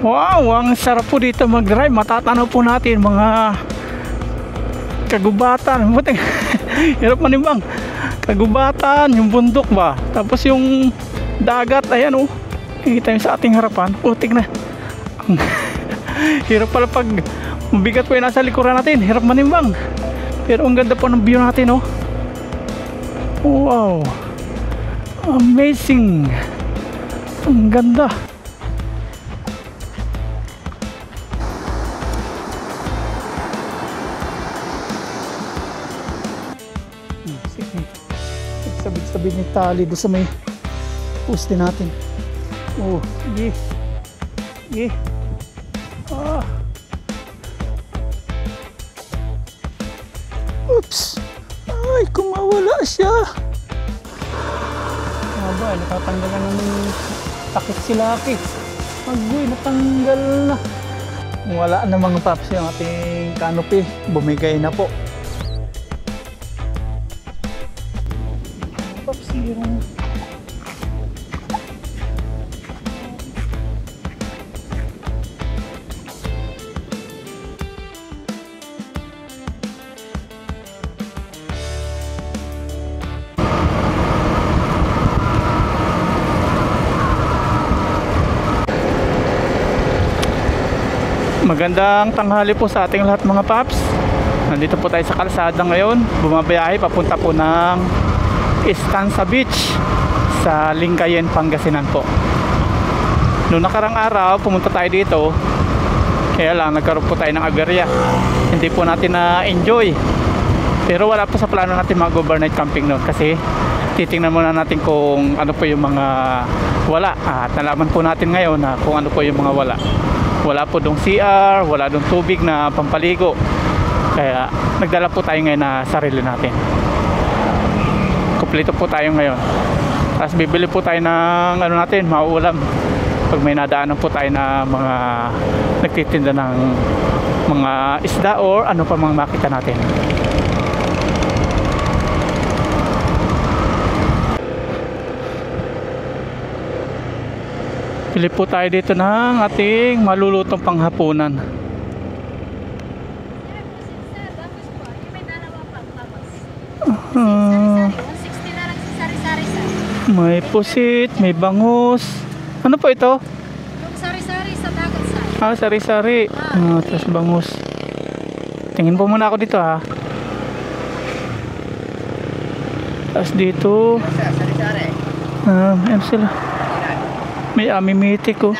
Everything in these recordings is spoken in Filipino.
Wow, ang sarap po dito mag-drive. Matatanaw po natin mga kagubatan. Hirap manimbang. Kagubatan, yung bundok ba? Tapos yung dagat, ayan oh. Nakikita nyo sa ating harapan. Putik na. Hirap pala pag mabigat po yung nasa likuran natin. Hirap manimbang. Pero ang ganda po ng view natin oh. Wow. Amazing. Ang ganda. Sige. Sabit-sabit ni tali doon sa may poste natin. Oh, sige. Sige. Ah. Oops. Ay, kumawala siya. Aba, natatanggal na ng takip si Lucky. Agoy, natanggal na. Wala na mga paps yung ating canopy. Bumigay na po. Paps, yung magandang tanghali po sa ating lahat mga paps. Nandito po tayo sa kalsada ngayon. Bumabiyahe papunta po ng Estancia Beach sa Lingayen, Pangasinan po. Noong nakarang araw pumunta tayo dito, kaya lang nagkaroon po tayo ng aberya. Hindi po natin na-enjoy. Pero wala po sa plano natin mag-overnight camping noon kasi titingnan muna natin kung ano po yung mga wala. At nalaman po natin ngayon na kung ano po yung mga wala. Wala po dong CR, wala dong tubig na pampaligo. Kaya nagdala po tayo ngayon na sarili natin. Kumpleto po tayo ngayon. Tapos bibili po tayo ng ano natin, mauulam. Pag may nadaanan po tayo na mga nagtitinda ng mga isda or ano pa mga makita natin. Pili po tayo dito ng ating malulutong panghapunan. May pusit, may bangus. Ano po ito? Sari-sari sa dagat sa. Ah, sari-sari. Tapos bangus. Tingin po muna ako dito ha. Tapos dito. Sari-sari. Ayan sila. May amimiti ko.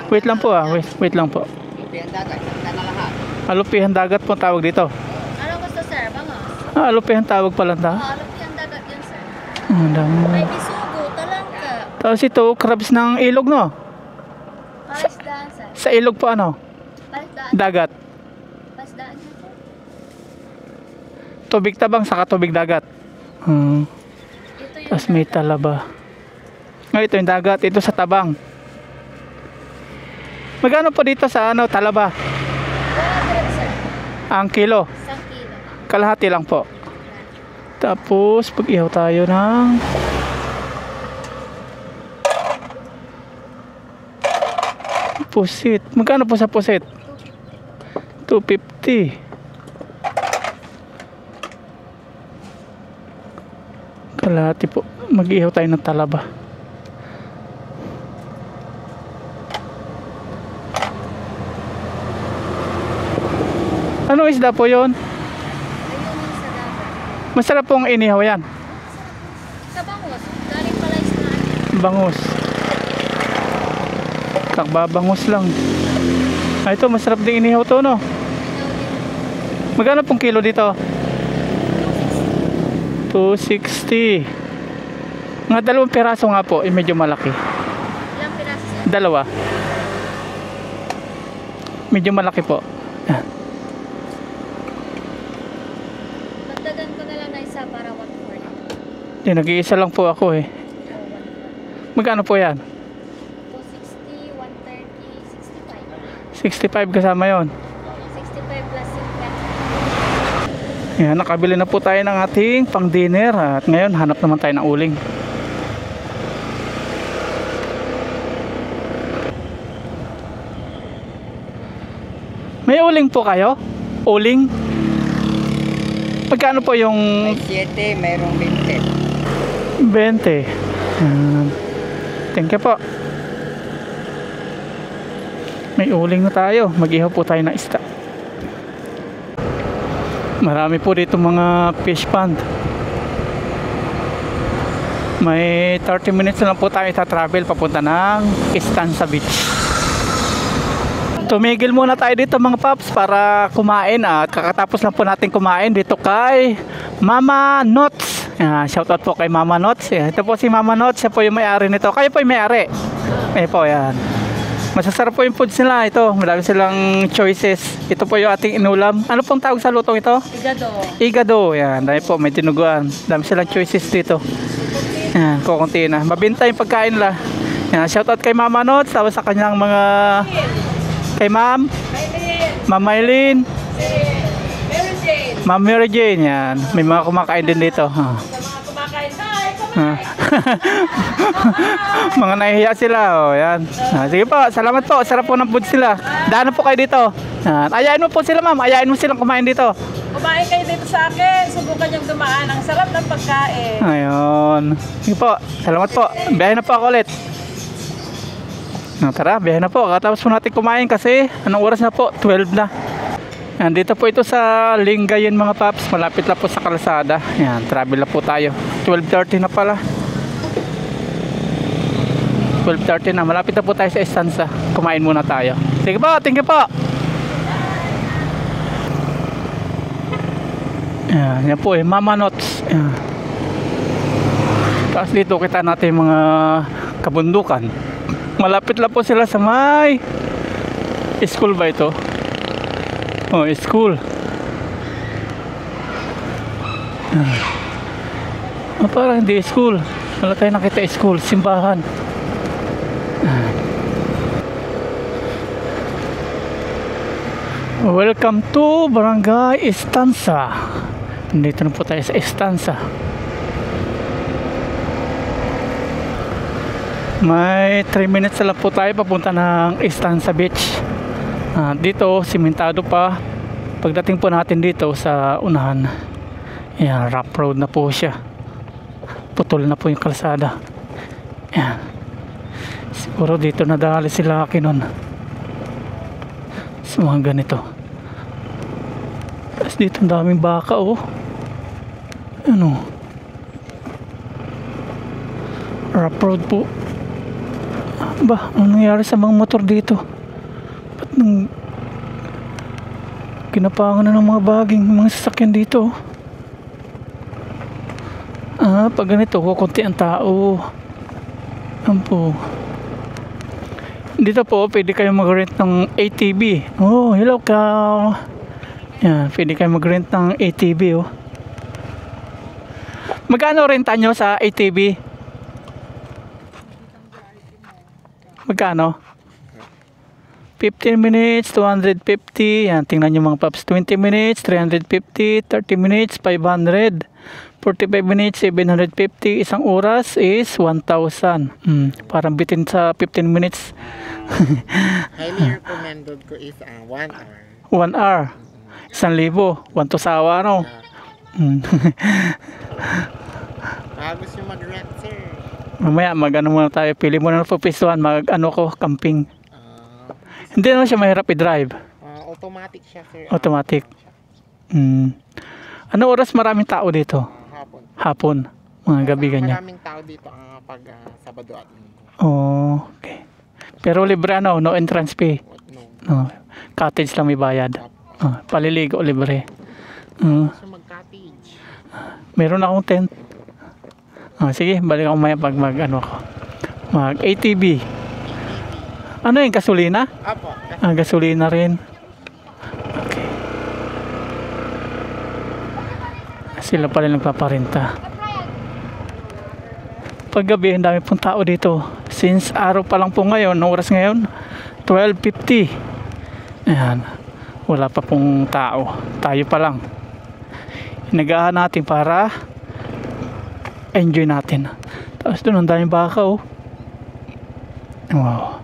Wait lang po wait lang po. Lupihan dagat, na lahat. Alupihan dagat po tawag dito. Ano gusto sir? Bangos? Alupihan tawag pala ta. Lupihan dagat yun sir. Ang dami. May bisugo, talangka. Tapos ito, crabs ng ilog no? Palasdaan sir. Sa ilog po ano? Palasdaan. Dagat. Palasdaan yun sir. Tubig tabang saka tubig dagat. Ito yung Tapos may talaba. Ngayon ito yung dagat, ito sa tabang. Magkano po dito sa ano, talaba? 100 sir. Ang kilo? 1 kilo. Kalahati lang po. Tapos pag-ihaw tayo ng pusit. Magkano po sa pusit? 250. Kalahati po. Mag-ihaw tayo ng talaba. Ano isda po yun? Ayun yung sa dagat. Masarap pong inihaw yan. Sa bangus. Galing pala isdaan. Bangus. Takbabangus lang. Ito masarap din inihaw to no. Magkano pong kilo dito? 260. Mga 2 piraso nga po, medyo malaki. Ilang piraso sir? 2. Medyo malaki po. Dagdagan ko na lang na isa para 140. Nag-iisa lang po ako eh. Magkano po yan? 260, 130, 65. 65 kasama yon. 65 plus 50. Yan, nakabili na po tayo ng ating pang dinner. At ngayon hanap naman tayo ng uling. May uling po kayo? Uling? Magkano po yung May 7, mayroong 20. 20? Thank you po. May uling na tayo. Mag-ihaw po tayo ng isda. Marami po dito mga fish pond. May 30 minutes na lang po tayo ita-travel papunta ng Stanza Beach. Tumigil muna tayo dito mga paps para kumain at kakatapos lang po natin kumain dito kay Mama Nots. Shoutout po kay Mama Nots. Ito po si Mama Nots, siya po yung may-ari nito. Kayo po yung may-ari. Ayan po, yan. Masasarap po yung foods nila. Ito, marami silang choices. Ito po yung ating inulam. Ano pong tawag sa lutong ito? Igado. Igado. Yan, dahil po may tinuguan. Dami silang choices dito. Yan, kukunti na. Mabinta yung pagkain nila. Yan, shoutout kay Mama Nots. Tapos sa kanyang mga... Kay Ma'am Maylin, Ma'am Mary Jane, yan. May mga kumakain din dito. Mga nahihiya sila, oh, yan. Sige po, salamat po. Sarap po ng food sila. Daanan po kayo dito. Ayain mo po sila, ma'am. Ayain mo silang kumain dito. Kumain kayo dito sa akin. Subukan yung dumaan. Ang sarap ng pagkain. Ayun. Sige po, salamat po. Biyahe na po ako ulit. Tara, biyahe na po. Katapos po natin kumain kasi anong oras na po? 12 na. Nandito po ito sa Lingayen mga paps. Malapit lang po sa kalsada. Yan, travel na po tayo. 12:30 na pala. 12:30 na. Malapit na po tayo sa Stanza. Kumain muna tayo. Sige po, thank you po. Yan po eh, Mama Nots. Yan. Tapos dito kita natin mga kabundukan. Malapit lang po sila sa may school ba ito? Oh, school. Parang hindi school. Wala tayo nakita school, simbahan. Welcome to Barangay Stanza. Nandito na po tayo sa Stanza. May 3 minutes na lang po tayo papunta ng Stanza Beach. Dito simentado pa. Pagdating po natin dito sa unahan, yan, rough road na po siya. Putol na po yung kalsada. Yan. Siguro dito nadali sila nun sa mga ganito. Tapos dito ang daming baka, oh. Ano, rough road po. Ba, ano nangyari sa mga motor dito? Ba't nang kinapangan na ng mga baging, mga sasakyan dito? Pag ganito, kukunti ang tao. Po. Dito po, pwede kayo mag-rent ng ATV. Oh, hello cow. Yan, pwede kayo mag-rent ng ATV, oh. Magkano renta nyo sa ATV? Magkano? 15 minutes, 250. Yan, tingnan nyo mga paps. 20 minutes, 350. 30 minutes, 500. 45 minutes, 750. Isang oras is 1,000. Parang bitin sa 15 minutes. Highly recommended ko is 1 hour. 1 hour. 1,000. 1 to sawa, no? Gusto nyo mag-rent, sir? Mamaya mag-ano muna tayo. Pili muna po pistuhan. Mag-ano ko, camping. Hindi naman siya mahirap i-drive. Automatic siya, sir. Automatic. Ano oras maraming tao dito? Hapon. Hapon. Mga gabi ganyan. Maraming tao dito pag Sabado at Linggo. Oh, okay. Pero libre ano? No entrance fee? No. No. Cottage lang may bayad. Paliligo libre. Gusto mag-cottage. Meron akong tent. Sige, balik ako maya pag mag-ano ako. Mag-ATV. Ano yung gasolina? Apo. Gasolina rin. Okay. Sila pa rin nagpaparenta. Paggabi, ang dami pong tao dito. Since araw pa lang po ngayon, ang oras ngayon, 12:50. Ayan. Wala pa pong tao. Tayo pa lang. Inagahan natin para enjoy natin. Tapos doon ang daming baka, oh. Wow.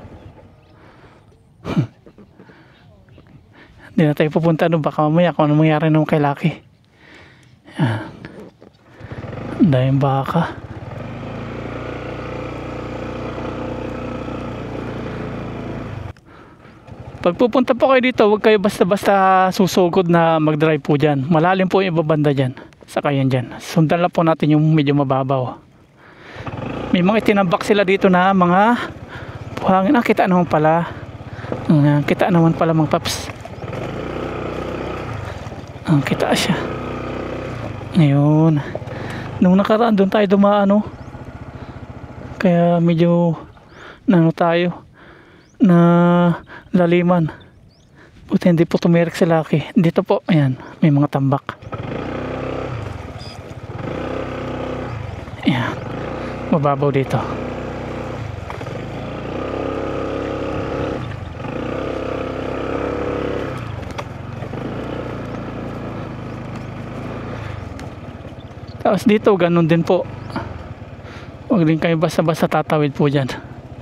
Hindi na tayo pupunta doon. Baka mamaya kung ano mangyari naman kay Lucky. Yan. Ang daming baka. Pag pupunta po kayo dito, huwag kayo basta-basta susugod na mag-drive po dyan. Malalim po yung ibabanda dyan. Saka yan dyan. Sundan lang po natin yung medyo mababaw. May mga itinambak sila dito na mga buhangin. Kita naman pala. Kita naman pala mga paps. Kita siya. Ngayon. Nung nakaraan doon tayo dumaan. Kaya medyo tayo na laliman. Buti hindi po tumirik si Lucky. Dito po, ayan, may mga tambak. Ayan, mababaw dito. Tapos dito, ganun din po. Huwag din kayo basta-basta tatawid po dyan.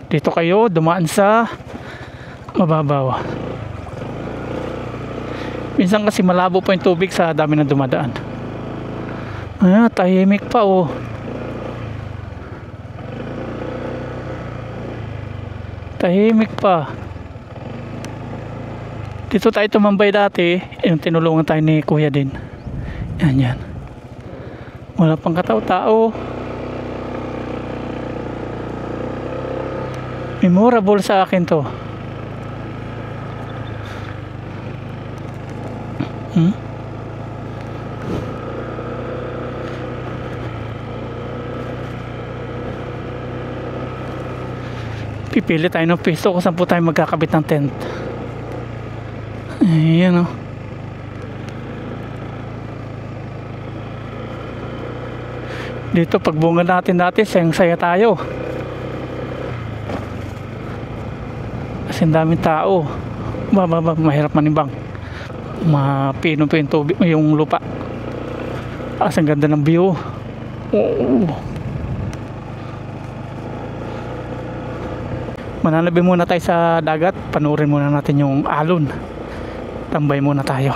Dito kayo dumaan sa mababaw. Minsan kasi malabo po yung tubig sa dami na dumadaan. Tahimik pa tahimik pa. Dito tayo tumambay dati, yung tinulungan tayo ni kuya din. Yan. Wala pang katao-tao. Memorable sa akin to. Pipili tayo ng piso kung saan po tayo magkakabit ng tent. Ayan dito pagbunga natin dati, sayang-saya tayo. Kasi daming tao. Mahirap manibang. Mapino po yung tubig, yung lupa. Ang ganda ng view. Mananabi muna tayo sa dagat. Panurin muna natin yung alon. Tambay muna tayo.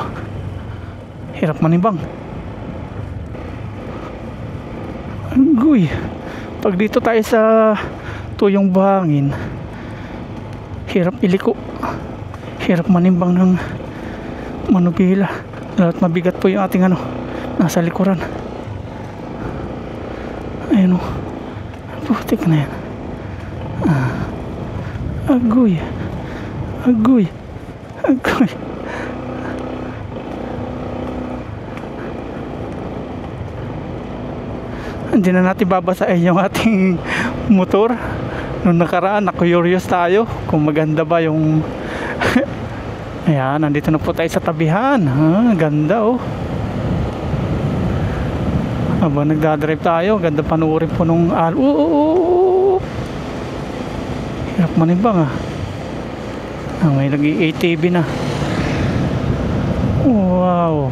Hirap manibang. Agoy. Pag dito tayo sa tuyong buhangin, hirap iliko. Hirap manimbang ng manubila. Lahat mabigat po yung ating nasa likuran. Ayun putik na yan. Agoy. Hindi na natin babasahin yung ating motor. Nung nakaraan, na-curious tayo kung maganda ba yung ayan, nandito na po tayo sa tabihan. Ganda habang nagdadrive tayo, ganda panuorin po nung hirap manibang may nag-ATV na. Wow.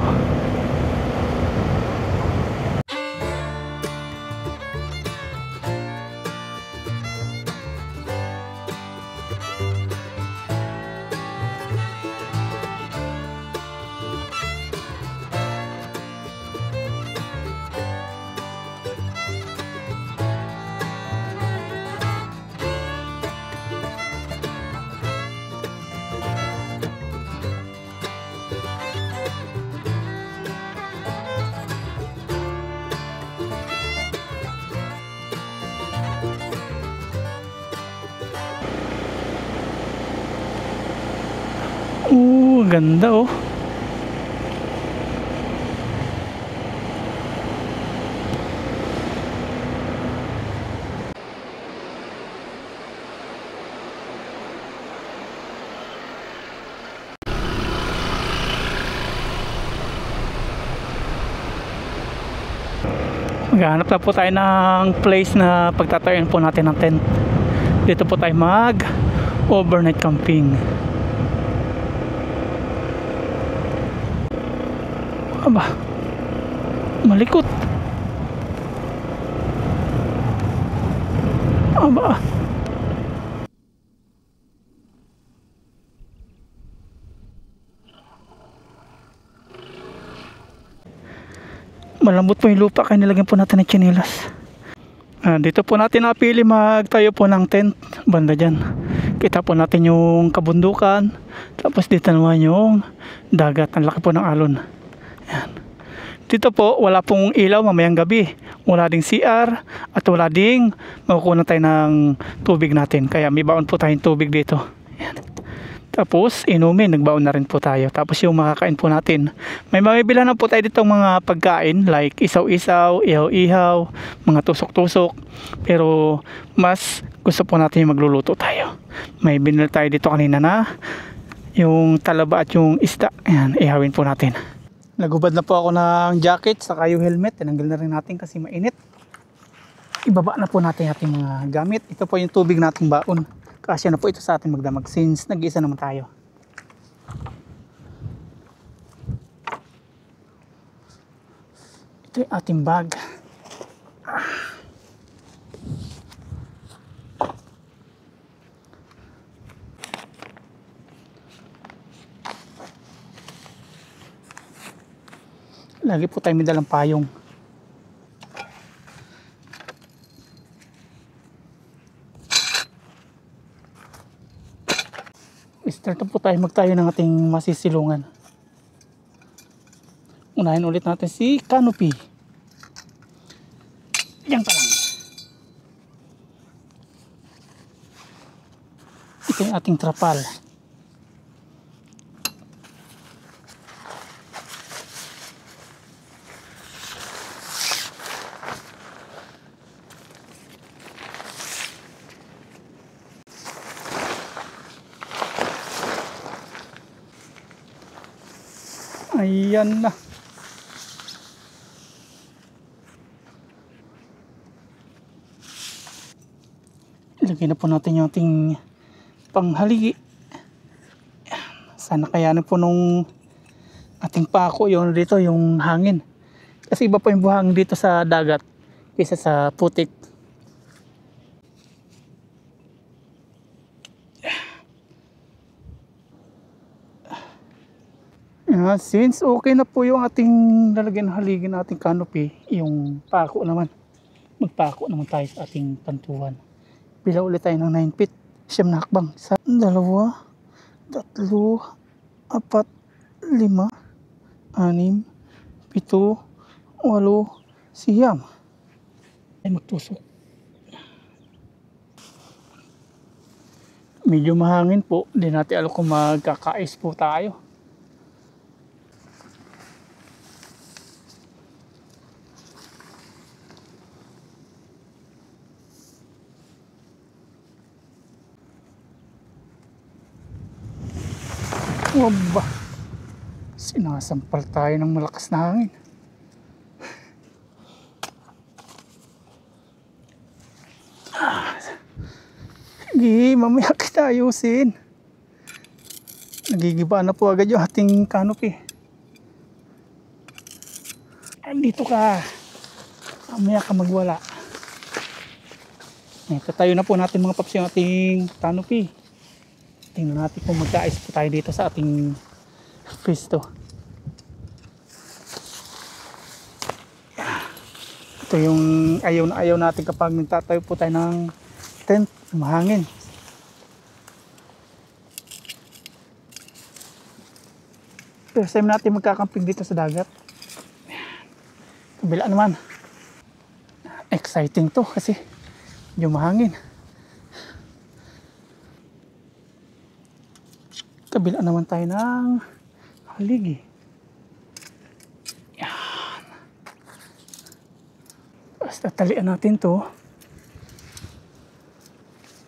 Ganda Maghanap na po tayo ng place na pagtatayan po natin ng tent. Dito po tayo mag overnight camping. Aba, malikot. Aba, Malambot po yung lupa kaya nilagyan po natin ng tsinelas. Dito po natin napili magtayo po ng tent banda dyan. Kita po natin yung kabundukan. Tapos dito naman yung dagat. Ang laki po ng alon. Ayan. Dito po wala pong ilaw mamayang gabi. Wala ding CR at wala ding makukunan tayo ng tubig natin. Kaya may baon po tayong tubig dito. Ayan. Tapos inumin, nagbaon na rin po tayo. Tapos yung makakain po natin. May mabibilan na po tayo ditong mga pagkain like isaw-isaw, ihaw-ihaw, mga tusok-tusok. Pero mas gusto po natin yung magluluto tayo. May binili tayo dito kanina na yung talaba at yung isda. Ayan, ihawin po natin. Nagubad na po ako ng jacket saka yung helmet. Tinanggal na rin natin kasi mainit. Ibaba na po natin ating mga gamit. Ito po yung tubig nating baon. Kasya na po ito sa ating magdamag since nag-iisa naman tayo. Ito yung ating bag. Lagi po tayo may dalang payong. Start po tayo magtayo ng ating masisilungan. Unahin ulit natin si canopy. Yan pa lang. Ito yung ating trapal. Ayan na. Ilagay na po natin yung ating panghaligi. Sana kayanin po nung ating pako yung dito, yung hangin. Kasi iba po yung buhangin dito sa dagat kaysa sa putik. Since okay na po yung ating lalagyan ng haligi ng ating canopy, yung pako naman. Magpako naman tayo sa ating pantuan. Bila ulit tayo ng 9 feet. Siyam na hakbang. 1, 2, 3, 4, 5, 6, 7, 8, 9 ay magtusok. Medyo mahangin po. Hindi natin alam kung magkakais po tayo. Waba, sinasampal tayo ng malakas na hangin. Sige, mamaya kita ayusin. Nagigiba na po agad yung ating canopy. Andito ka. Mamaya ka magwala. Tatayo na po natin mga paps yung ating canopy. Tingnan natin kung magkaayos po tayo dito sa ating pwesto. Ito yung ayaw na ayaw natin kapag nagtatayo po tayo ng tent, mahangin. First time natin magkakamping dito sa dagat. Kabila naman. Exciting to kasi yung mahangin. Kabila naman tayo ng haligi. Yan. Basta talian natin to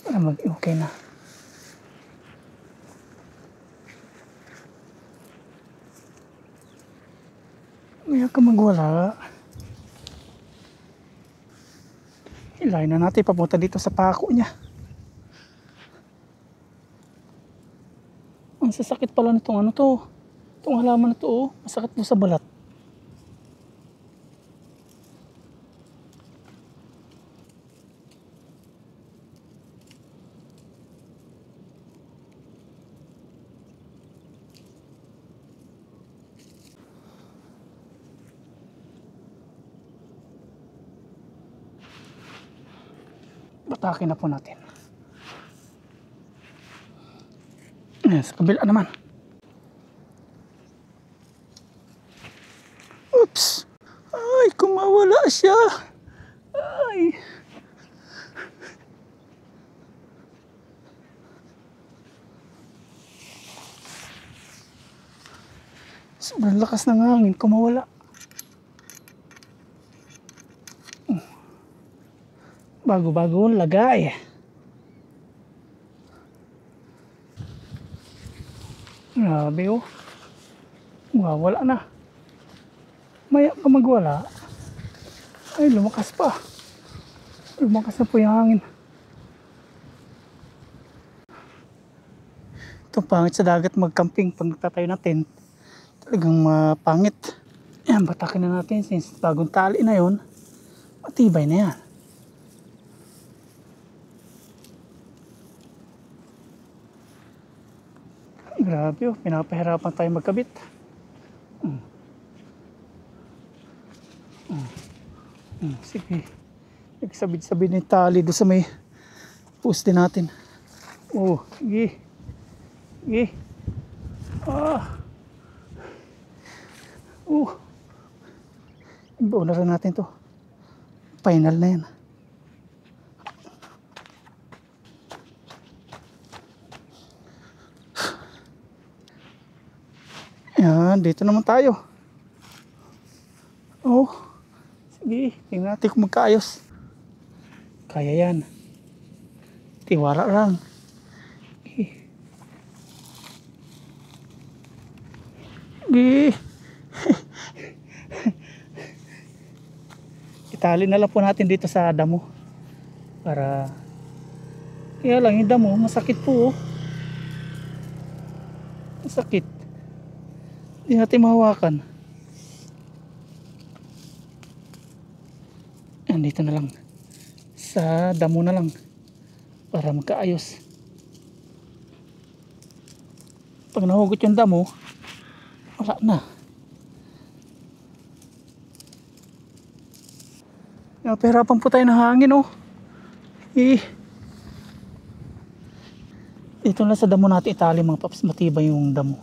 para mag-okay na. Maya ka magwala. Hilahin na natin papunta dito sa pako niya. Ang sasakit pala nitong ano to. Itong halaman na to, oh. Masakit mo sa balat. Batakin na po natin. Ayan, sa kabila naman. Oops! Ay, kumawala siya. Ay. Sobrang lakas ng hangin, kumawala. Bago-bago lagay. Grabe oh. Wala na. Maya ka magwala. Ay, lumakas pa. Lumakas na po yung hangin. Itong pangit sa dagat magcamping pag nagtatayo ng tent. Talagang pangit. Ayan, batakin na natin since bagong tali na yon. Matibay na yan. Grabe oh, pinapahirapan tayo magkabit. Sige. Nagsabit-sabit ng tali doon sa may poste natin. Oh, sige. Sige. Ibaw na rin natin to. Final na yan. Yan, dito naman tayo. Oh, sige, tingnan natin kung magkaayos. Kaya yan. Tiwala lang. Sige. Itali na lang po natin dito sa damo. Para, kaya lang yung damo, masakit po. Masakit. Hindi natin mahawakan. Andito na lang. Sa damo na lang. Para magkaayos. Pag nahugot yung damo, wala na. Napahirapan po tayo ng hangin oh. Dito na sa damo natin itali mga paps. Matibay yung damo.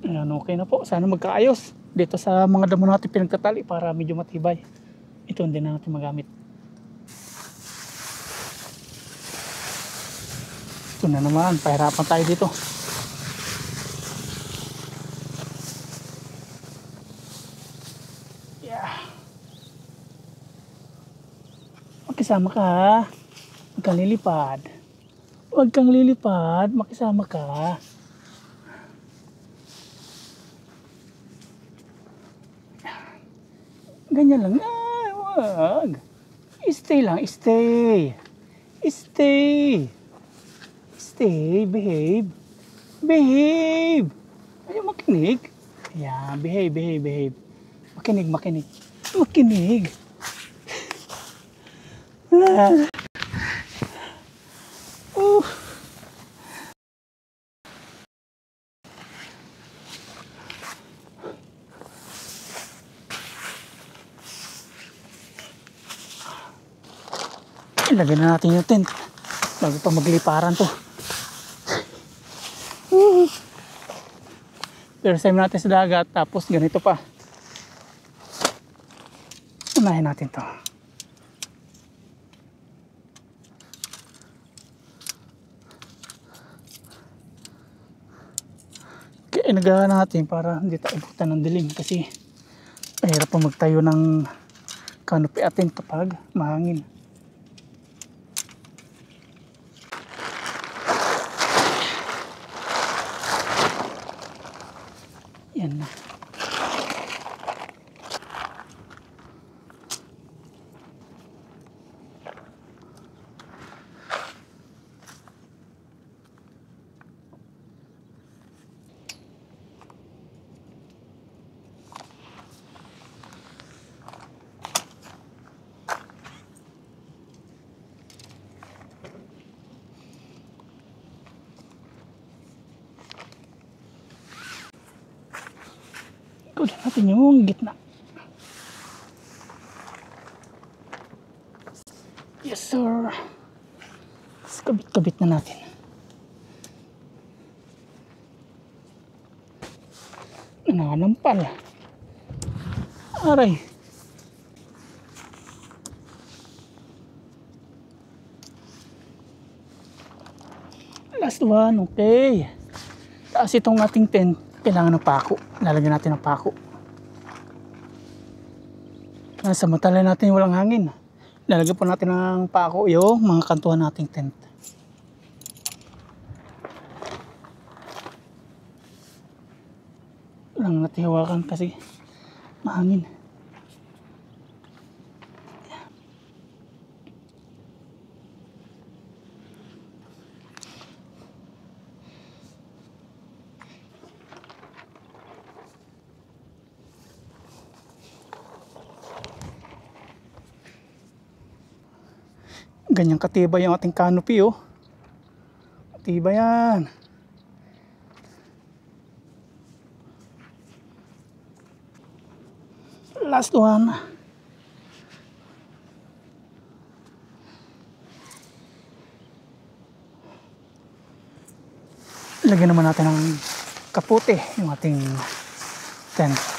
Ayan, okay na po. Sana magkaayos dito sa mga damo natin pinagtatali para medyo matibay. Ito hindi na natin magamit. Ito na naman. Pahirapan tayo dito. Yeah. Makisama ka ha. Huwag kang lilipad. Huwag kang lilipad. Makisama ka. Ganyan lang. Ay, wag. Stay lang. Stay. Stay. Stay. Behave. Behave. Ayaw makinig. Ayan. Behave, behave, behave. Makinig, makinig. Makinig. Ilagay na natin yung tent bago pa magliparan to. First time natin sa dagat, tapos ganito pa. Unahin natin to. Kaya inagahan natin para hindi tayo abutan ng dilim kasi mahirap pa magtayo ng canopy atin kapag mahangin. Yan na. Kunin natin yung gitna. Yes sir. Tapos kabit-kabit na natin. Nananampal. Aray. Last one, okay. Taas itong ating tent, kailangan ng pako. Lalagyan natin ng pako. Samantala natin walang hangin. Lalagyan po natin ng pako yung mga kantuhan nating tent. Lang natin hawakan kasi mahangin. Ganyang katibay yung ating canopy oh. Katibay yan. Last one. Lagyan naman natin ng kaputi yung ating tent.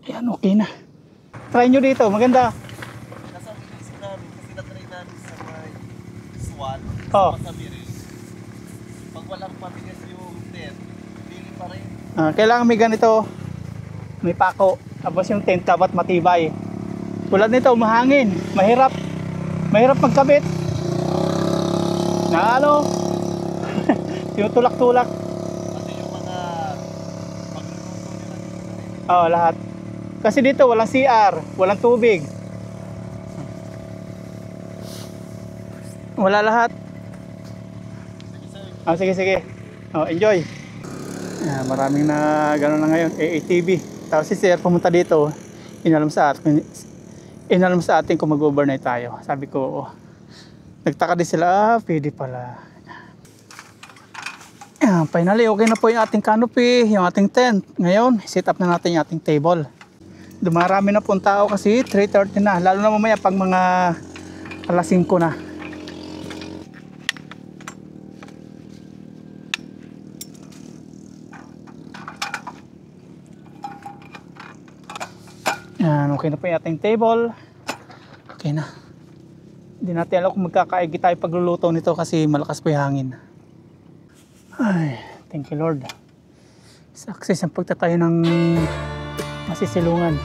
Yan, okay na. Try nyo dito, maganda. Nasa bilis namin kasi na-try namin sa may Swan, Oh. sa Masabiri. Pag walang mabigas yung tent, pili pa rin. Kailangan may ganito. May pako. Tapos yung tent dapat matibay. Tulad nito, mahangin. Mahirap. Mahirap magkabit. Na ano? Tinutulak-tulak. Kasi yung mga pagluluto nila dito. Oo, lahat. Kasi dito walang CR, walang tubig. Wala lahat. Sige, sige. Enjoy. Maraming na gano'n na ngayon, AATV. Tapos si Sir pumunta dito, inalam sa atin kung mag-overnight tayo. Sabi ko, nagtaka din sila, pwede pala. Finally, okay na po yung ating canopy, yung ating tent. Ngayon, set up na natin yung ating table. Dumarami na pong tao kasi 3:30 na. Lalo na mamaya pag mga alas 5 na. Yan, okay na po yung ating table. Okay na. Hindi natin alam kung magkakaigi tayo pagluluto nito kasi malakas po yung hangin. Ay, thank you Lord. Success ang pagtatayo ng masisilungan.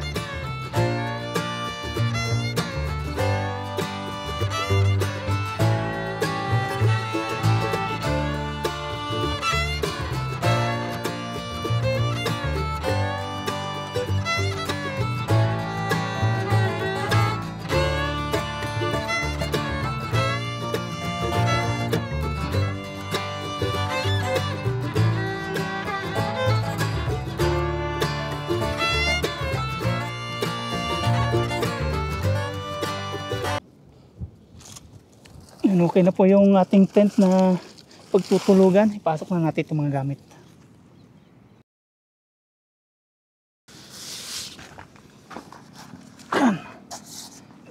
Okay na po yung ating tent na pagtutulugan. Ipasok na natin itong mga gamit.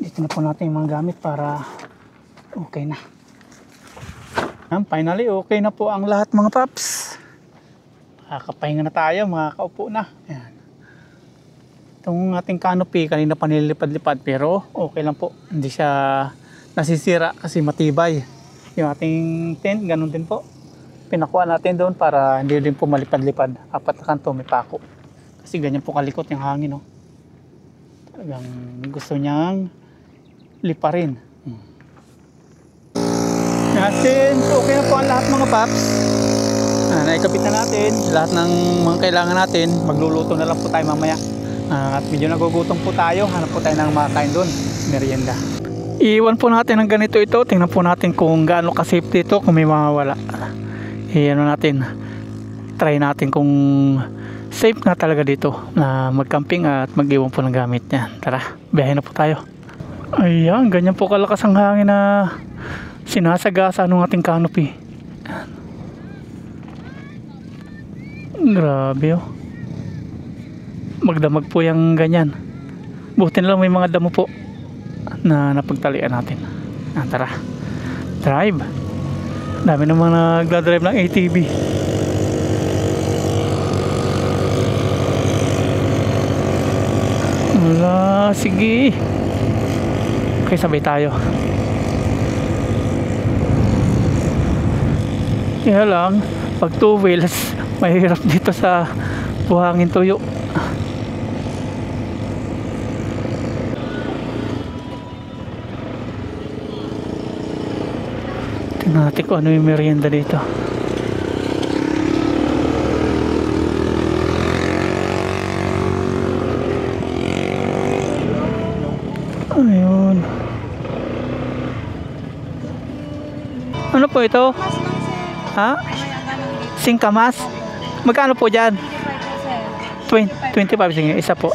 Dito na po natin yung mga gamit para okay na. Finally, okay na po ang lahat mga paps. Makakapahinga na tayo, makakaupo na. Ayan. Itong ating canopy, kanina pa nililipad-lipad pero okay lang po. Hindi siya nasisira kasi matibay. Yung ating tent, ganun din po. Pinakuha natin doon para hindi din po malipad-lipad. Apat na kanto, may pako. Kasi ganyan po kalikot yung hangin. No? Talagang gusto niyang liparin. Natin, okay na po ang lahat mga paps. Naikapit na natin. Lahat ng mga kailangan natin. Magluluto na lang po tayo mamaya. At medyo nagugutom po tayo. Hanap po tayo ng makakain doon. Merienda. Iwan po natin ng ganito ito. Tingnan po natin kung gaano ka-safe dito kung may mawawala. ano natin, try natin kung safe nga talaga dito na mag-camping at mag-iwan po ng gamit niya. Tara, biyahe na po tayo. Ayan, ganyan po kalakas ang hangin na sinasagasa ng ating canopy. Grabe oh. Magdamag po yung ganyan. Buti na lang may mga damo po na napagtalian natin. Tara, drive. Dami namang nagdadrive ng ATV. Wala, sige. Okay, sabay tayo. Kaya lang, pag two wheels, mahirap dito sa buhangin tuyo. Tingnan natin kung ano yung merienda dito. Ayun. Ano po ito? Ha? Singkamas? Magkano po dyan? 25, sige, isa po.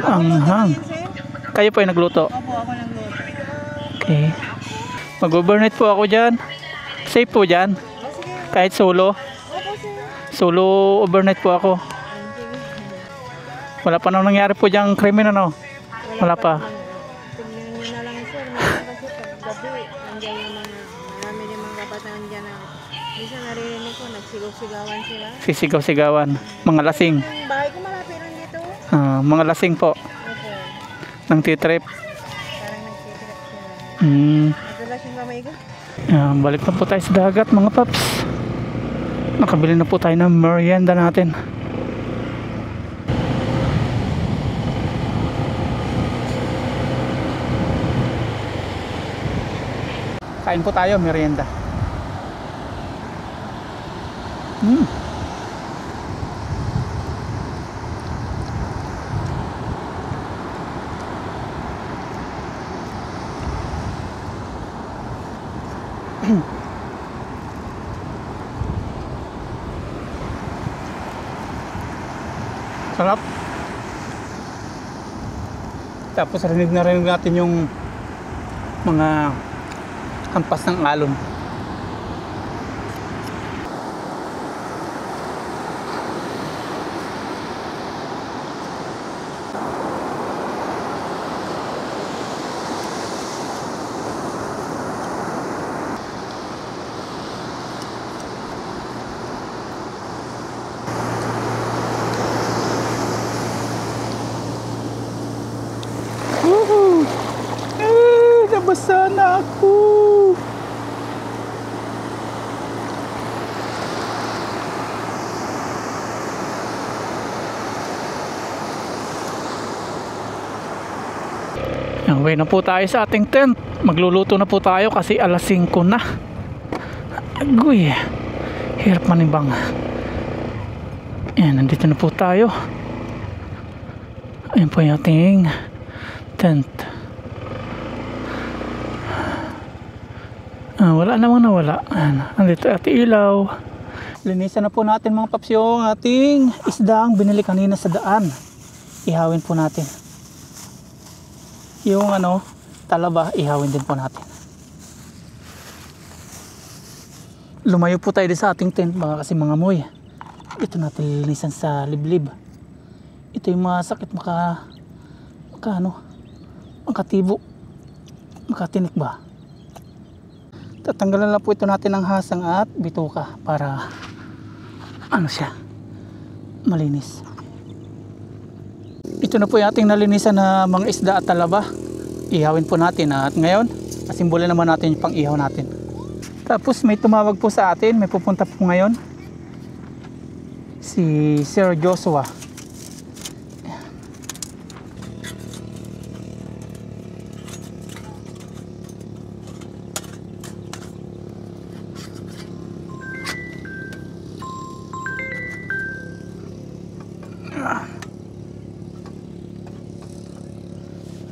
Anghang. Kayo po yung nagluto? Opo, ako lang luto. Okay. Mag-overnight po ako dyan. Safe po dyan? Kahit solo? Solo overnight po ako. Wala pa nang nangyari po dyan krimen, ano? Wala pa. Tingnan nyo na lang sir, kasi paggabi, nandiyan yung mga, marami din mga kabataan dyan na, minsan naririnig ko, nagsigaw-sigawan sila. Sisigaw-sigawan. Mga lasing. Yung bahay ko malapit lang dito. Mga lasing po. Opo, Nang titrip. parang nagsitrip sila. Madalas yung kamay ko. Balik na po tayo sa dagat mga paps. Nakabili na po tayo ng merienda natin. Kain po tayo, merienda. Sarap. Tapos rinig na rinig natin yung mga hampas ng alon. Nabasa na ako. Uwi na po tayo sa ating tent. Magluluto na po tayo kasi alas 5 na. Agoy, hirap manibang. Ayan, nandito na po tayo. Ayan po yung ating tent. Wala namang nawala. Nandito ating ilaw. Linisan na po natin mga paps yung ating isdang binili kanina sa daan. Ihawin po natin. Yung talaba, ihawin din po natin. Lumayo po tayo din sa ating tent baka kasi mga amoy. Ito natin linisan sa liblib. Ito yung masakit makatibo, makatinik ba. Tatanggalan lang po ito natin ng hasang at bituka para siya malinis. Ito na po yung ating nalinisan na mga isda at talaba. Ihawin po natin at ngayon asimbolin naman natin yung pang-ihaw natin. Tapos may tumawag po sa atin, may pupunta po ngayon si Sir Joshua.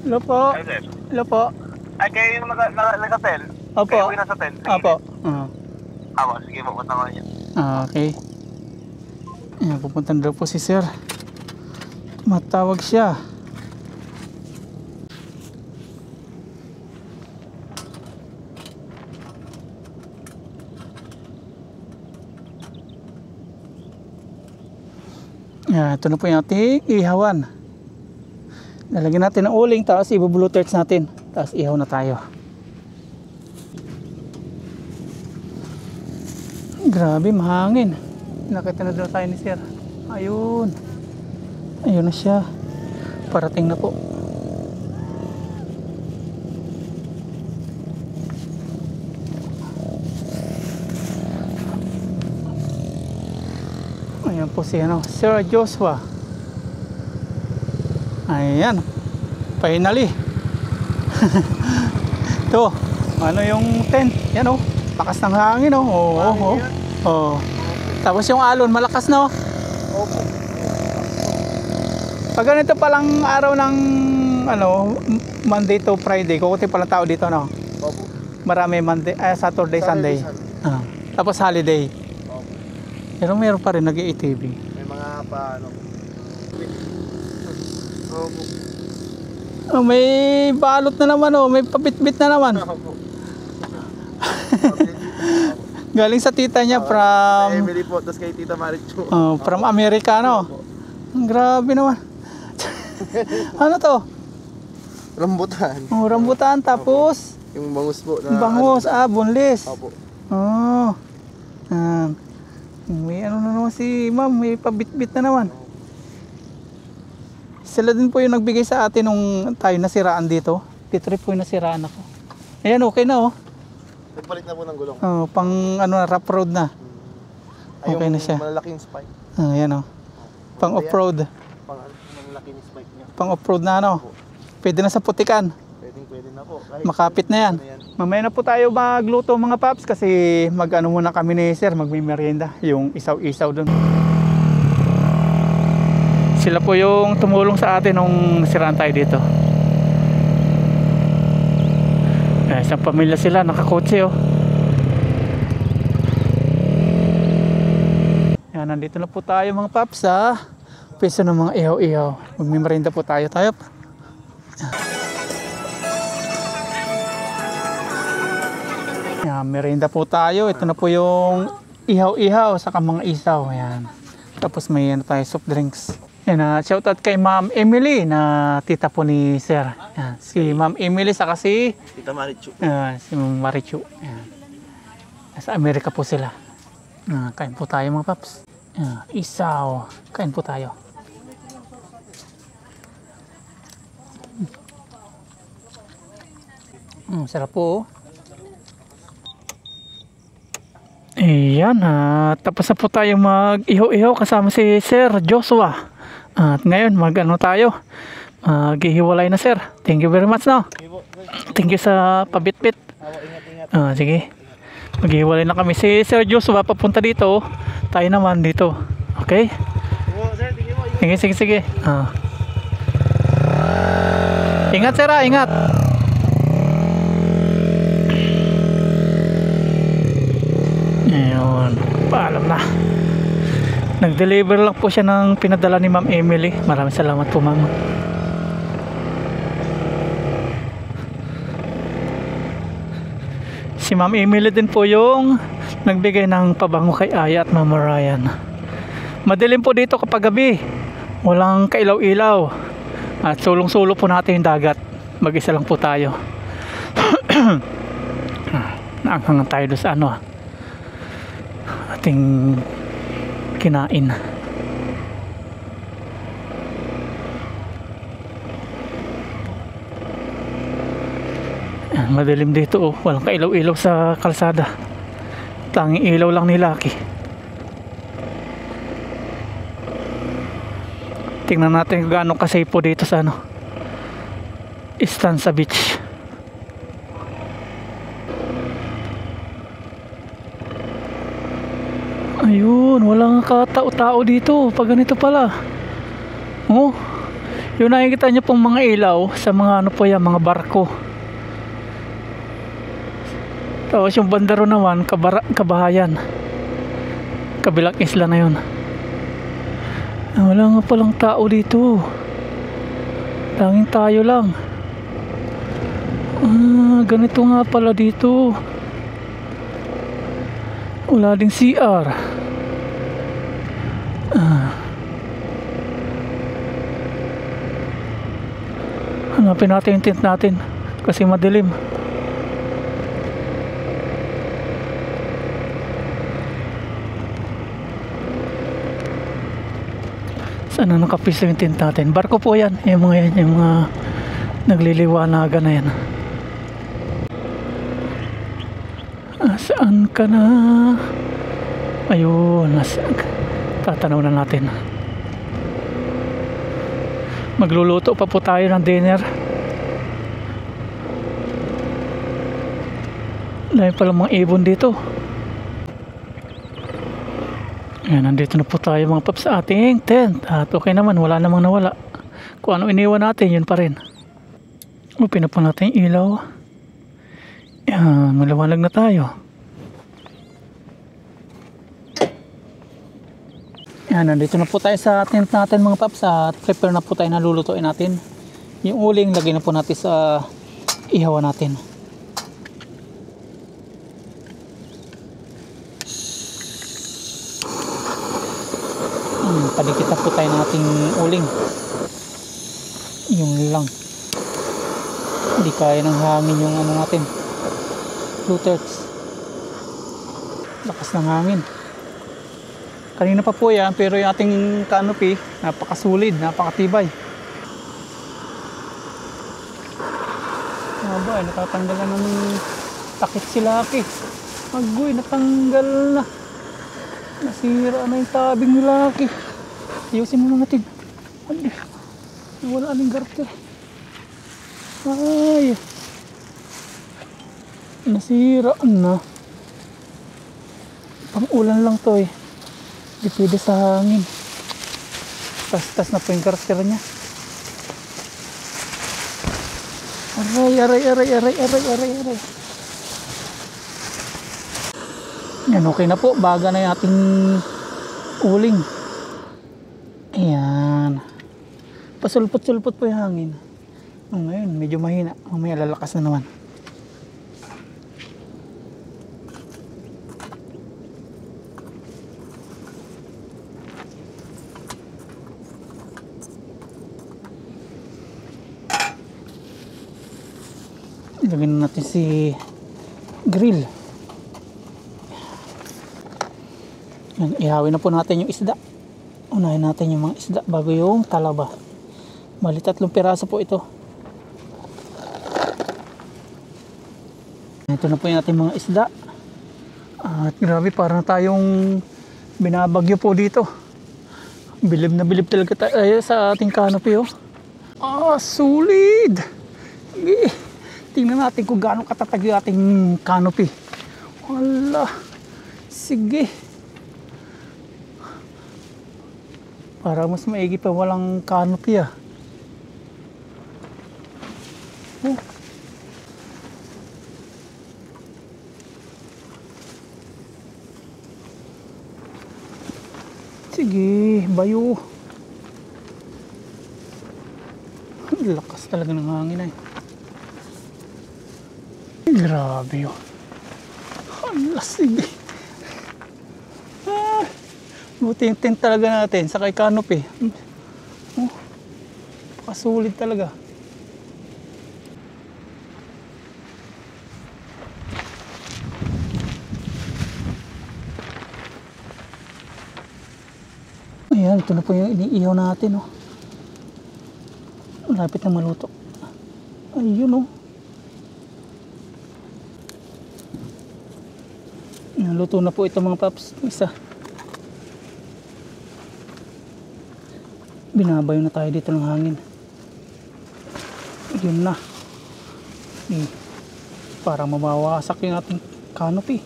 Hello po. Hello po. Ay, kayo yung nag-hotel? Opo. Kayo yung nasa tent? Opo. Ako, sige, pupunta ko niya. Okay. Ayan, pupunta na daw po si sir. Matawag siya. Ayan, ito na po yung ating ihawan. Lalagyan natin ng uling, tapos i-blue-torch natin. Tapos ihaw na tayo. Grabe, mahangin. Nakita na doon tayo ni sir. Ayun. Ayun na siya. Parating na po. Ayan po si Sir Joshua. Ayan. Finally. Ito. Ano yung tent? Yan oh. Lakas ng hangin oh. Oh. Tapos yung alon malakas no. Opo. Pag ganito palang araw ng Monday to Friday, kukunti palang tao dito no. Opo. Marami Saturday, Sunday. Ah. Tapos holiday. Opo. Pero meron pa rin nag-ATV. May mga paano. Opo. Oh, may balot na naman oh, may pabitbit na naman. Opo. Galing sa tita niya from Emily po, tapos kay Tita Marichu. from America no. Grabe naman. Ano to? Rambutan. Oh, rambutan tapos Yung bangus po na bangus, boneless. Opo. Oh. May ano na naman si ma'am, may pabitbit na naman. Sila din po yung nagbigay sa atin nung tayo nasiraan dito. Dito rin po yung nasiraan ako. Ayan, okay na oh. Nagpalit na po ng gulong. Oh, pang rough road na. Okay na siya. Malalaking spike. Ayan oh. Pang off-road. Malalaking spike niya. Pang off-road na Pwede na sa putikan. Pwede na po. Makapit na yan. Mamaya na po tayo magluto mga paps kasi mag-ano muna kami ni sir, magmimerienda. Yung isaw-isaw dun. Sila po yung tumulong sa atin nung siraan tayo dito. Isang pamilya sila, nakakotse oh. Yan, nandito na po tayo mga paps sa piso ng mga ihaw-ihaw. Magmimerienda po tayo. Yan, merienda po tayo. Ito na po yung ihaw-ihaw saka mga isaw. Yan. Tapos may tayo soft drinks. Yan, shoutout kay Ma'am Emily na tita po ni Sir. Yan, si Ma'am Emily saka si Tita Marichu. si Ma'am Marichu. Yan. Sa Amerika po sila. Kain po tayo mga paps. Yan, isaw. Kain po tayo. Sarap po. Ayan, tapos na po tayo mag-ihaw-ihaw kasama si Sir Joshua. At ngayon mag-ano tayo, maghihiwalay na sir. Thank you very much no. Thank you sa pabitbit. Sige, maghihiwalay na kami. Si Sir Joshua papunta dito, tayo naman dito. Okay? Sige. Ingat sir, ingat. Ayun, paalam na. Nag-deliver lang po siya ng pinadala ni Ma'am Emily. Maraming salamat po ma'am. Si Ma'am Emily din po yung nagbigay ng pabango kay Aya at Mama Ryan. Madilim po dito kapag gabi. Walang kailaw-ilaw. At sulong-sulo po natin yung dagat. Mag-isa lang po tayo. Naanghangan tayo doon sa ating kinain. Madilim dito walang kailaw-ilaw sa kalsada. Tanging ilaw lang ni Lucky. Tingnan natin kung gaano ka-safe po dito sa Stanza Beach. Ayun, walang katao-tao dito. Pag ganito pala. Oh, yung nakikita nyo pong mga ilaw sa mga mga barko. Tapos yung bandaro naman, kabahayan. Kabilang isla na yun. Wala nga palang tao dito. Tanging tayo lang. Ganito nga pala dito. Wala ding CR. Hanapin natin yung tent natin kasi madilim. Saan na nakapiso yung tent natin? Barko po yan. Yung mga nagliliwanagan na yan. Saan ka na? Ayun. Tatanaw na natin. Magluluto pa po tayo ng dinner. Dahil pala mga ibon dito. Ayan, nandito na po tayo mga paps sa ating tent. At okay naman, wala namang nawala. Kung ano iniwan natin, yun pa rin. Upin na po natin yung ilaw. Ayan, maliwanag na tayo. Ayan, nandito na po tayo sa tent natin mga paps. At prepare na po tayo na lulutuin natin. Yung uling, lagay na po natin sa ihawa natin. Padikit na po tayo ng ating uling. Yung lang. Hindi kaya ng hangin yung ano natin. Floaters. Lakas ng hangin. Kanina pa po yan, pero yung ating canopy, napakasulid, napakatibay. Aba, natatanggal na ng takip si Lucky. Agoy, natanggal na. Nasira na yung tabing ni Lucky. Ayusin muna natin. Wala aling garter. Ay. Nasira na. Pang-ulan lang to eh. Di pwede sa hangin. Tas-tas na po yung garter niya. Aray. Yan, okay na po. Baga na yung ating uling. Ayan. Pasulpot-sulpot po yung hangin. Ngayon, medyo mahina. Mamaya lalakas na naman. Ilagyan na natin si grill. Yan, ihawin na po natin yung isda. Unahin natin yung mga isda bago yung talaba. Bali 3 piraso po ito. Ito na po yung ating mga isda. At grabe, parang tayong binabagyo po dito. Bilib na bilib talaga tayo sa ating canopy oh. Solid! Tingnan natin kung gaano katatag yung ating canopy. Wala. Sige. Para mas maigi pa walang canopy ah. Sige, bayo. Lakas talaga ng hangin ay. Grabe yun. Hala, sige. Buti yung tent talaga natin, saka yung canopy. Pasulit talaga. Ayan, ito na po yung iniihaw natin. Oh. Malapit na maluto. Ayun oh. Naluto na po ito mga paps. Isa. Binabayo na tayo dito ng hangin. Yun na. Para mabawasak yung ating canopy.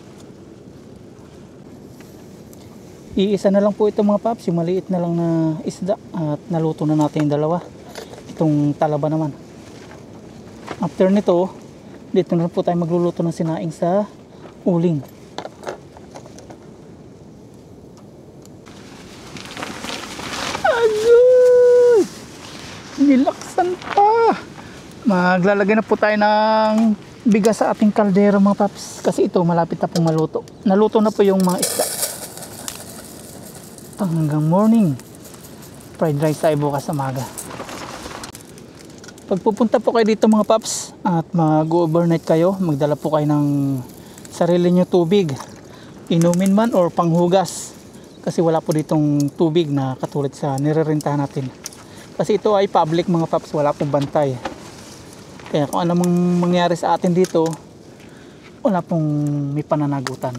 Iisa na lang po ito mga paps. Yung maliit na lang na isda. At naluto na natin yung dalawa. Itong talaba naman. After nito, dito na po tayo magluluto ng sinaing sa uling. Maglalagay na po tayo ng bigas sa ating kaldero mga paps. Kasi ito malapit na pong maluto. Naluto na po yung mga isda. Hanggang morning. Fried rice tayo bukas sa umaga. Pag pupunta po kayo dito mga paps at mag-overnight kayo, magdala po kayo ng sarili nyo tubig. Inumin man or panghugas. Kasi wala po ditong tubig na katulad sa nirerentahan natin. Kasi ito ay public mga paps, wala pong bantay. Kaya kung ano mangyari sa atin dito, wala pong may pananagutan.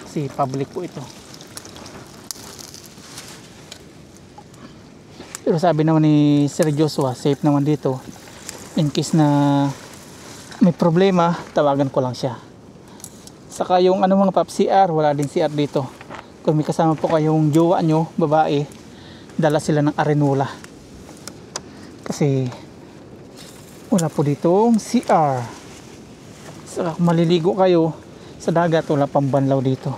Kasi public po ito. Pero sabi naman ni Sir Joshua, safe naman dito. In case na may problema, tawagan ko lang siya. Saka yung ano mga paps, CR, wala din CR dito. Kung may kasama po kayong jowa nyo, babae, dala sila ng arenula. Kasi wala po ditong CR. Saka kung maliligo kayo sa dagat, wala pang banlaw dito.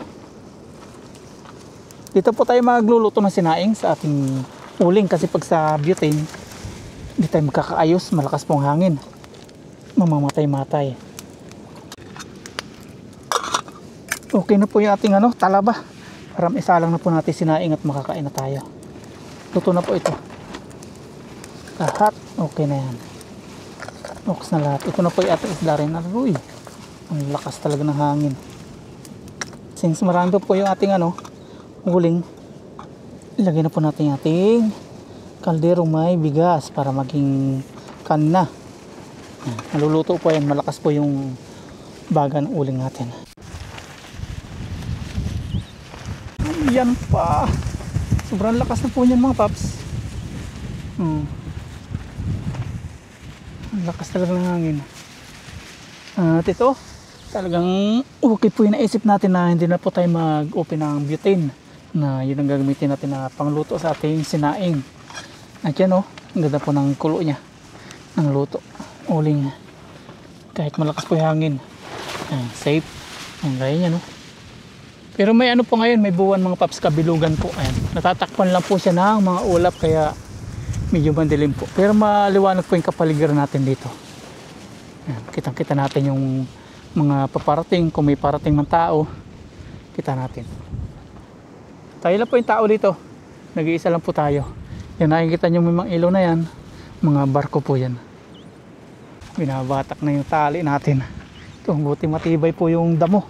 Dito po tayo magluluto ng sinaing sa ating uling. Kasi pag sa butane, hindi tayo magkakaayos, malakas pong hangin, mamamatay-matay. Okay na po yung ating talaba. Para isalang na po natin sinaing at makakain na tayo. Luto na po ito. Lahat, okay na yan. Okay na lahat. Ito na po yung ating isda rin. Aroy, ang lakas talaga ng hangin. Since marami po yung ating uling, ilagay na po natin yung ating kaldero may bigas para maging kanna. Naluluto po yan. Malakas po yung baga ng uling natin. Yan pa. Sobrang lakas na po yan mga paps. Ang lakas talaga ng hangin. At ito, talagang okay po yung naisip natin na hindi na po tayo mag-open ng butane. Na yun ang gagamitin natin na pangluto sa ating sinaing. At yan ang ganda po ng kulo niya. Ng luto. Uling. Kahit malakas po yung hangin. Safe. Ang gaya niya Pero may po ngayon, may buwan mga paps, kabilugan po. Ayan. Natatakpan lang po siya ng mga ulap kaya medyo bandilim po. Pero maliwanag po yung kapaligiran natin dito. Kitang-kita natin yung mga paparating. Kung may parating man tao, kita natin. Tayo lang po yung tao dito. Nag-iisa lang po tayo. Yan, nakikita nyo may mga ilaw na yan. Mga barko po yan. Binabatak na yung tali natin. Ito, buti matibay po yung damo.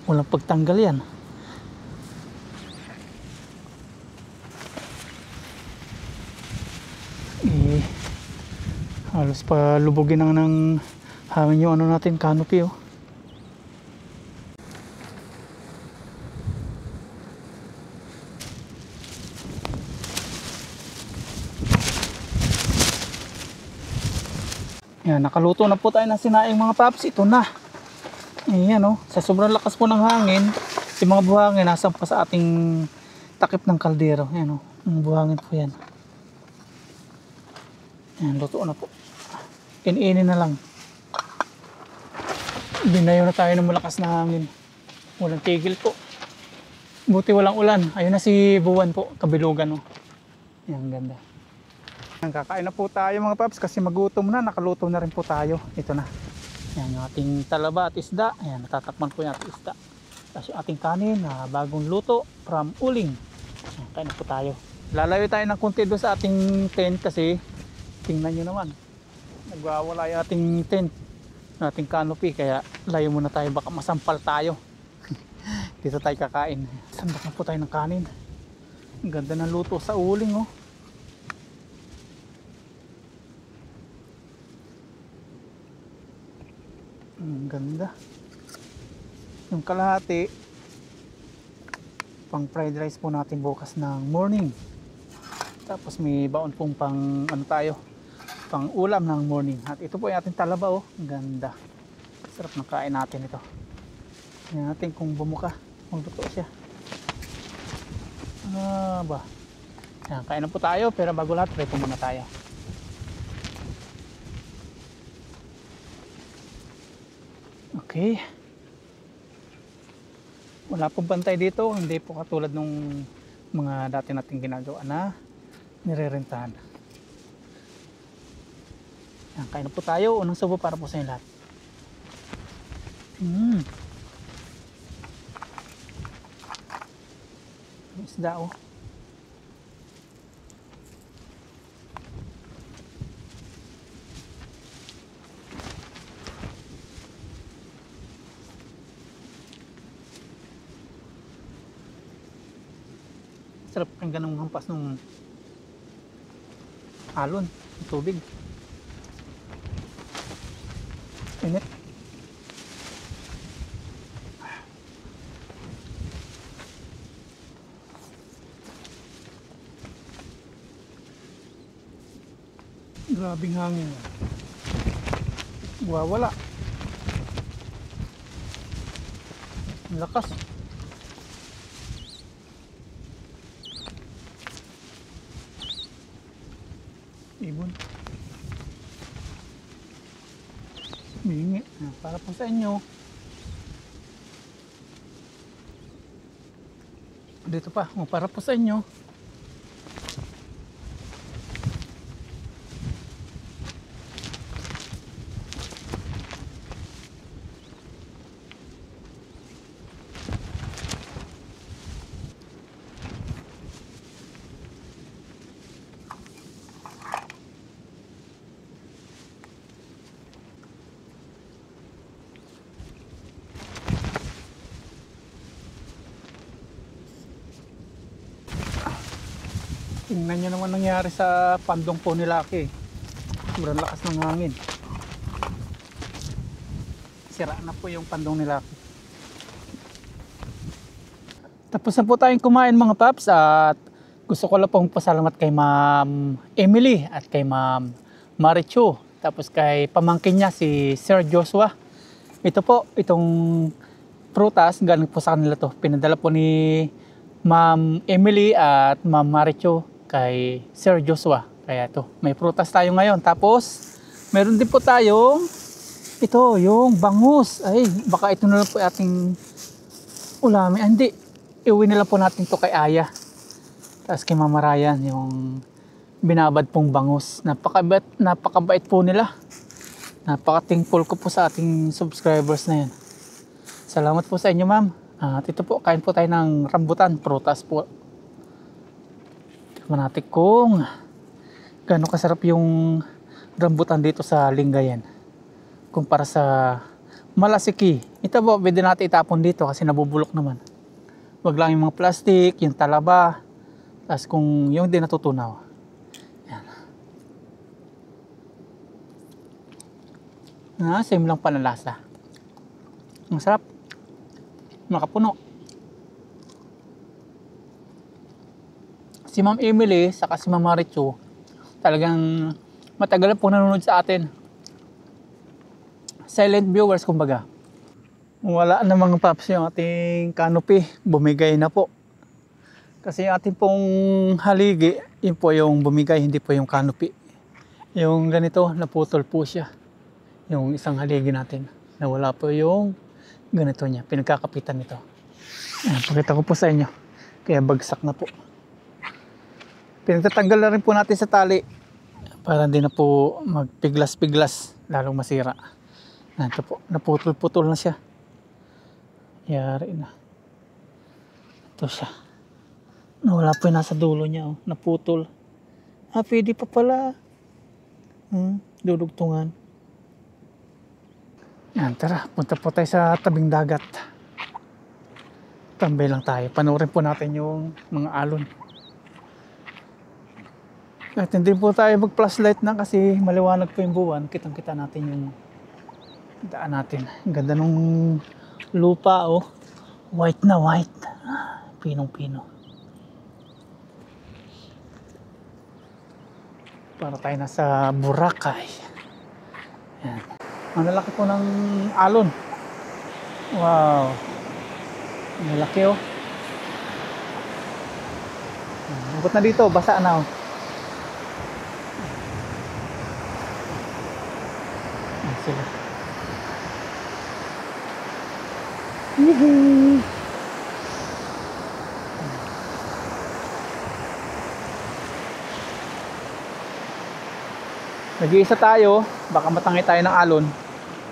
Walang pagtanggal yan. Halos pa lubugin ng hangin yung natin, canopy Yan, nakaluto na po tayo ng sinaing mga paps. Ito na. Ayan sa sobrang lakas po ng hangin, yung mga buhangin nasa pa sa ating takip ng kaldero. Ayan ang buhangin po yan. Ayan, luto na po. Ininin na lang. Binayo na tayo ng malakas na hangin. Walang tigil po. Buti walang ulan. Ayun na si buwan po, kabilugan Ayan, ganda. Kakain na po tayo mga paps kasi magutom na. Nakaluto na rin po tayo. Ito na. Ayan yung ating talaba at isda. Ayan, natatakman po yung ating isda. Tapos yung ating kanin na bagong luto from uling. Ayan, kain na po tayo. Lalayo tayo ng konti doon sa ating tent kasi tingnan nyo naman. Nagwawala yung ating tent, ating canopy. Kaya layo muna tayo, baka masampal tayo. Dito tayo kakain. Sambak na po tayo ng kanin. Ang ganda ng luto sa uling Ang ganda. Yung kalahati pang fried rice po natin bukas ng morning. Tapos may baon pong pang pang ulam ng morning. At ito po yung ating talaba Ang ganda. Sarap ng kain natin ito. Tingnan natin kung bumuka. Kung luto siya. Ayan, kain na po tayo. Pero bago lahat, try po muna tayo. Okay. Wala pong bantay dito. Hindi po katulad nung mga dati nating ginagawa na nirerentahan. Yan, kain na po tayo. Unang subo para po sa inyo lahat. Isda oh. Sarap ang ganang hampas ng alon, ng tubig. Init. Grabing hangin. Wawala. Ang lakas. Ibon. Bingi. Para po sa inyo. Dito pa. Para po sa inyo. Tingnan nyo naman nangyari sa pandong po ni Lucky. Sobrang lakas ng hangin. Sira na po yung pandong ni Lucky. Tapos na po tayong kumain mga paps at gusto ko lang pong pasalamat kay Ma'am Emily at kay Ma'am Marichu. Tapos kay pamangkin niya si Sir Joshua. Ito po, itong prutas galing po sa kanila to. Pinadala po ni Ma'am Emily at Ma'am Marichu kay Sir Joshua. Kaya to, may prutas tayo ngayon. Tapos, meron din po tayong ito, yung bangus. Ay, baka ito na lang po ating ulami. Hindi, iuwi nila po natin to kay Aya. Tapos kay Mama Ryan, yung binabad pong bangus. Napakabait po nila. Napaka-thankful ko po sa ating subscribers na yan. Salamat po sa inyo, ma'am. At ito po, kain po tayo ng rambutan, prutas po. Tignan natin kung gaano kasarap yung rambutan dito sa Lingayen kumpara sa Malasiki. Ito po, pwede natin itapon dito kasi nabubulok naman. Wag lang yung mga plastic, yung talaba, tapos kung yung di natutunaw. Yan. Same lang panalasa. Ang sarap. Makapuno. Si Ma'am Emily saka si Ma'am Marichu talagang matagal po nanonood sa atin. Silent viewers kumbaga. Wala na mga paps yung ating canopy. Bumigay na po. Kasi yung ating pong haligi, yun po yung bumigay, hindi po yung canopy. Yung ganito, naputol po siya. Yung isang haligi natin. Nawala po yung ganito niya. Pinagkakapitan nito. Ayan, pakita ko po sa inyo. Kaya bagsak na po. Pinagtatanggal na rin po natin sa tali para hindi na po magpiglas-piglas lalong masira. Ito po, naputol-putol na siya. Yari na. Ito siya. Nawala po yung nasa dulo niya. Oh. Naputol. Pwede pa pala. Dudugtungan. Yan, tara. Punta po tayo sa tabing dagat. Tambay lang tayo. Panoorin po natin yung mga alon. At hindi po tayo mag-flashlight na kasi maliwanag po yung buwan. Kitang-kita natin yung daan natin. Ang ganda nung lupa, oh. White na white. Pinong-pino. Para tayo nasa Boracay. Yan. Ang lalaki po ng alon. Wow. Ang lalaki, oh. Abot na dito. Basa na, oh. Sila. Nag-iisa tayo baka matangay tayo ng alon.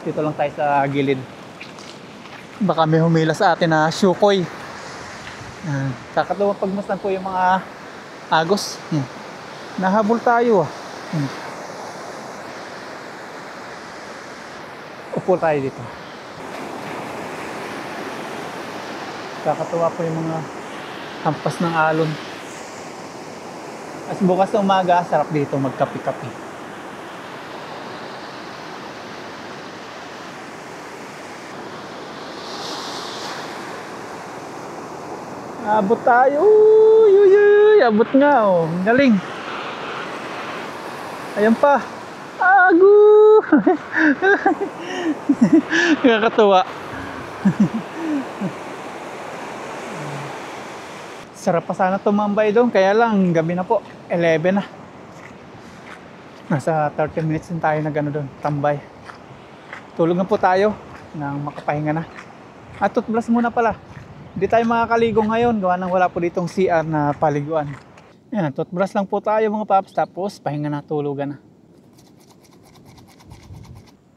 Dito lang tayo sa gilid. Baka may humila sa atin na syukoy. Kakatawang pagmasdan po yung mga agos. Yan. Nahabol tayo ah. Upo tayo dito. Kakatuwa po yung mga hampas ng alon. As bukas na umaga, sarap dito magkapi-kapi. Abot tayo. Uy, abot nga oh. Galing. Ayan pa. Agu. Kakatuwa. Sarap pa sana tumambay doon, kaya lang gabi na po, 11 na. Nasa 30 minutes din tayo na gano'n doon, tambay. Tulog na po tayo nang makapahinga na. At toothbrush muna pala. Hindi tayo makakaligo ngayon, gawa nang wala po ditong CR na paliguan. Yan, toothbrush lang po tayo mga paps, tapos pahinga na, tulugan na.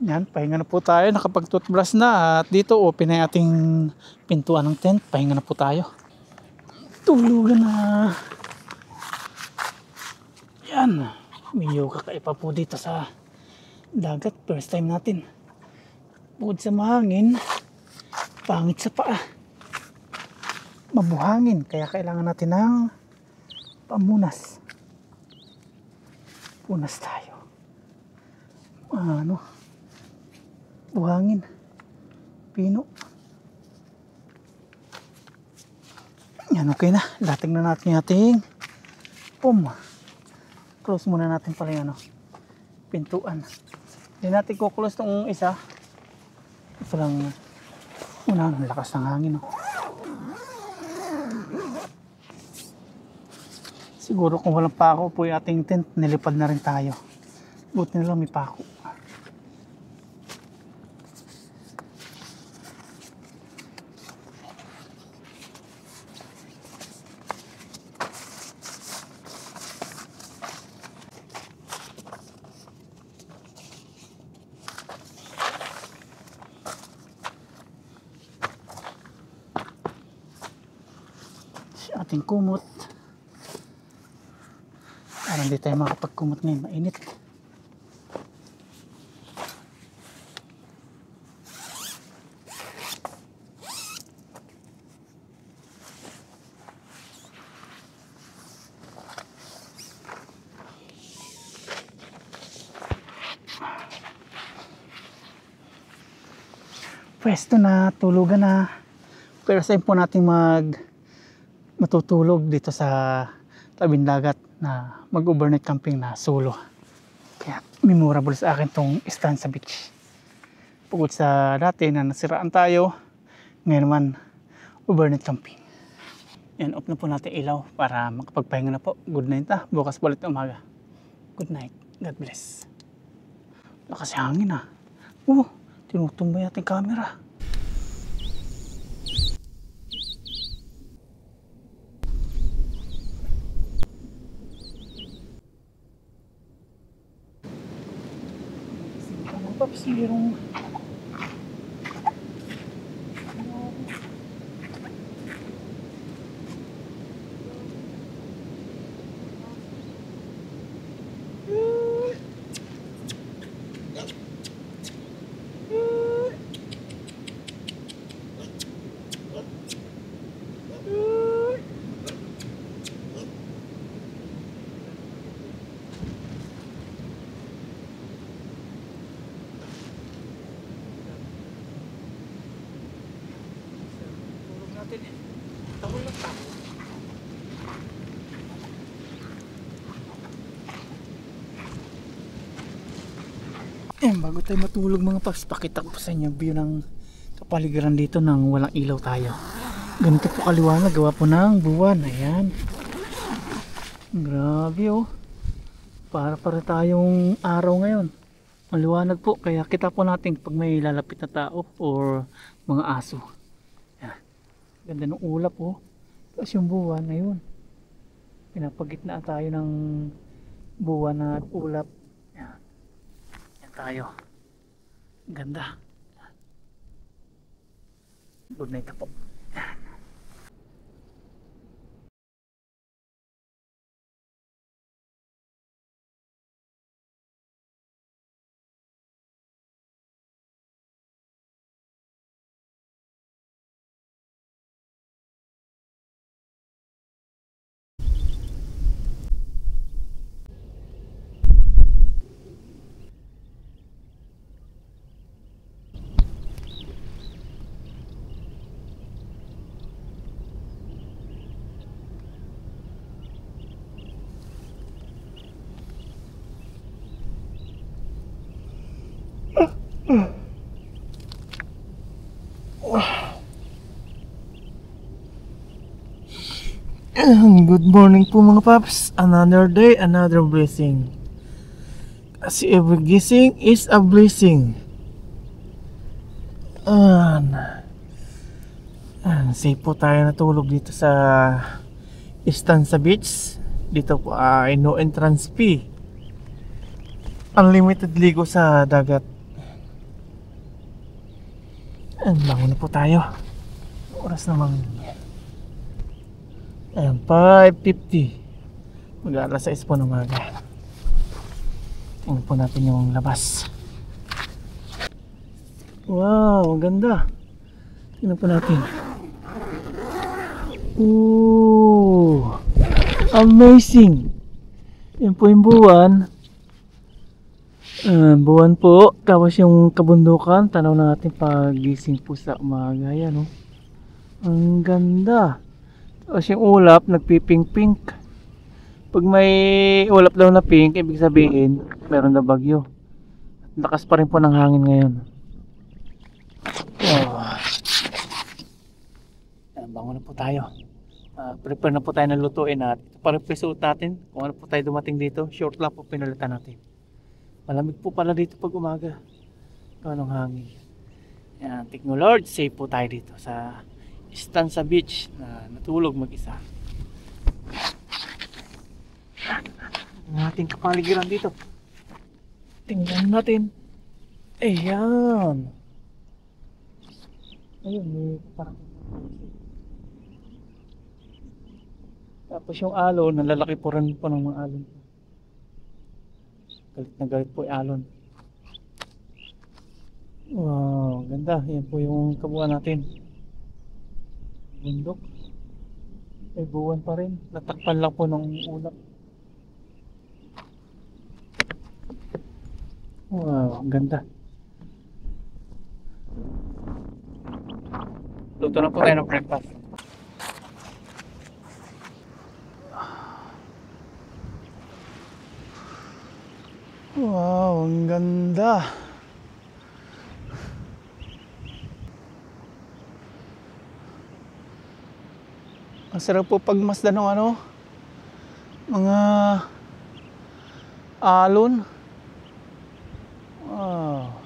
Yan, pahinga na po tayo, nakapag-toothbrush na. At dito, open na yung ating pintuan ng tent, pahinga na po tayo. Tulugan na. Yan. May yoga kaipa po dito sa dagat. First time natin. Bukod sa mahangin, pangit sa paa. Mabuhangin. Kaya kailangan natin ng pamunas. Punas tayo. Buhangin. Pino. Yan, okay na. Dating na natin yung ating close muna natin pala yung pintuan. Hindi natin kuklose itong isa. Ito lang. Ang lakas ng hangin. Siguro kung walang pako po yung ating tent, nilipad na rin tayo. Buti na lang may pako. Ating kumot. Parang hindi tayo makapagkumot ngayon, mainit. Pwesto na, tulugan na. Pero sa po natin matutulog dito sa tabing dagat na mag-overnight camping na solo. Kaya memorable sa akin tong Stanza Beach. Bukod sa dati na nasiraan tayo, ngayon naman overnight camping. Yan, off na po natin ilaw para makapagpahinga na po. Good night ah. Bukas ulit umaga. Good night. God bless. Lakas yung hangin ah. Tinutumbay natin camera. Paps, mayroong bago tayo matulog mga paps, pakita ko sa inyo view ng kapaligiran dito nang walang ilaw tayo. Ganito po kaliwanag, gawa po ng buwan. Ayan, grabe oh, para tayong araw ngayon. Maliwanag po, kaya kita po natin pag may lalapit na tao or mga aso. Ayan. Ganda ng ulap oh. Tapos yung buwan, ayun, pinapagitnaan tayo ng buwan at ulap. Ayan. tayo. Ganda. Good night na po. Good morning po mga paps. Another day, another blessing. Kasi every gising is a blessing. Safe po tayo natulog dito sa Stanza Beach. Dito po ay no entrance fee. Unlimited ligo sa dagat. Bangon na po tayo. Oras naman 5:50. Mag-alas 6 po ng umaga. Tingnan po natin yung labas. Wow, ang ganda. Tingnan po natin. Ooh, amazing. Yan po yung buwan. Buwan po. Tapos yung kabundukan. Tanaw na natin pagising po sa umaga. Yan, oh. Ang ganda. Tapos yung ulap, nagpipink-pink. Pag may ulap daw na pink, ibig sabihin, meron na bagyo. Lakas pa rin po ng hangin ngayon. Bangon na po tayo. Prepare na po tayo ng lutuin at para pisuot natin kung ano po tayo dumating dito. Short lang po pinalitan natin. Malamig po pala dito pag umaga. Anong hangin. Yan, thank you Lord, safe po tayo dito sa Stanza Beach na natulog mag-isa. Ang ating kapaligiran dito. Tingnan natin. Ayan. Ayun, may parang tapos yung alon, nalalaki po rin po ng mga alon. Galit na galit po yung alon. Wow, ganda. Yan po yung kabuuan natin. Bundok. May buwan pa rin. Natakpan lang po ng ulap. Wow, ang ganda. Luto na po tayo ng breakfast. Wow, ang ganda. Ang sarap po pagmasdan ng ano, mga alon. Wow.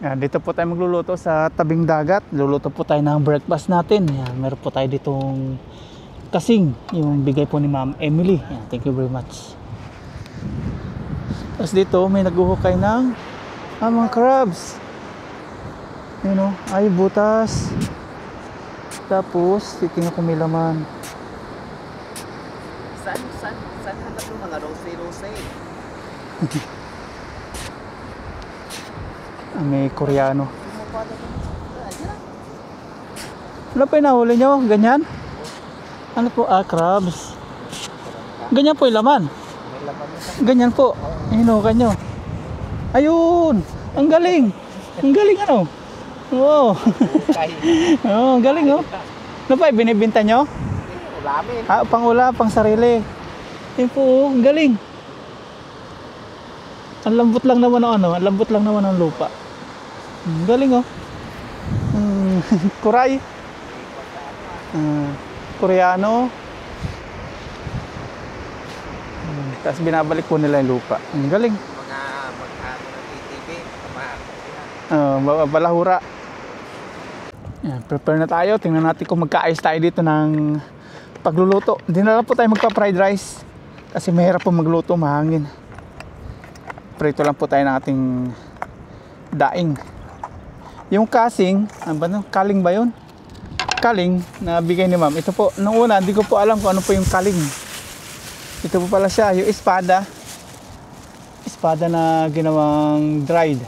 Yan, dito po tayo magluluto sa tabing dagat. Luluto po tayo ng breakfast natin. Yan, meron po tayo ditong kasing, yung bigay po ni Ma'am Emily. Yan, thank you very much. Tapos dito may naghuhukay ng mga crabs. You know, ay butas. Tapos titingnan ko may laman. Saan hanap yung mga rose-rose? May Koreano. Ano po yung nahuli nyo? Ganyan? Ano po? Crabs. Ganyan po yung laman. Ganyan po. Hinukan nyo. Ayun! Ang galing! Ang galing ano? Oo. Oo, ang galing oh. Ano pa, binibinta nyo? Ulamin. Ah, pang ula, pang sarili. Ayun po, oh, ang galing. Ang lambot lang naman ng ano, ang lambot lang naman ng lupa. Ang galing oh. Kuray. Koreano. Tapos binabalik po nila yung lupa. Ang galing. Mga mag-ano ng ATV. Balahura. Yan, prepare na tayo. Tingnan natin kung magkaayos tayo dito ng pagluluto. Hindi na lang po tayo magpa-fried rice. Kasi mahirap po magluto, mahangin. Prito lang po tayo ng ating daing. Yung kasing, ano ba, kaling ba yun? Kaling na bigay ni ma'am. Ito po, nung una, hindi ko po alam kung ano po yung kaling. Ito po pala siya, yung espada. Espada na ginawang dried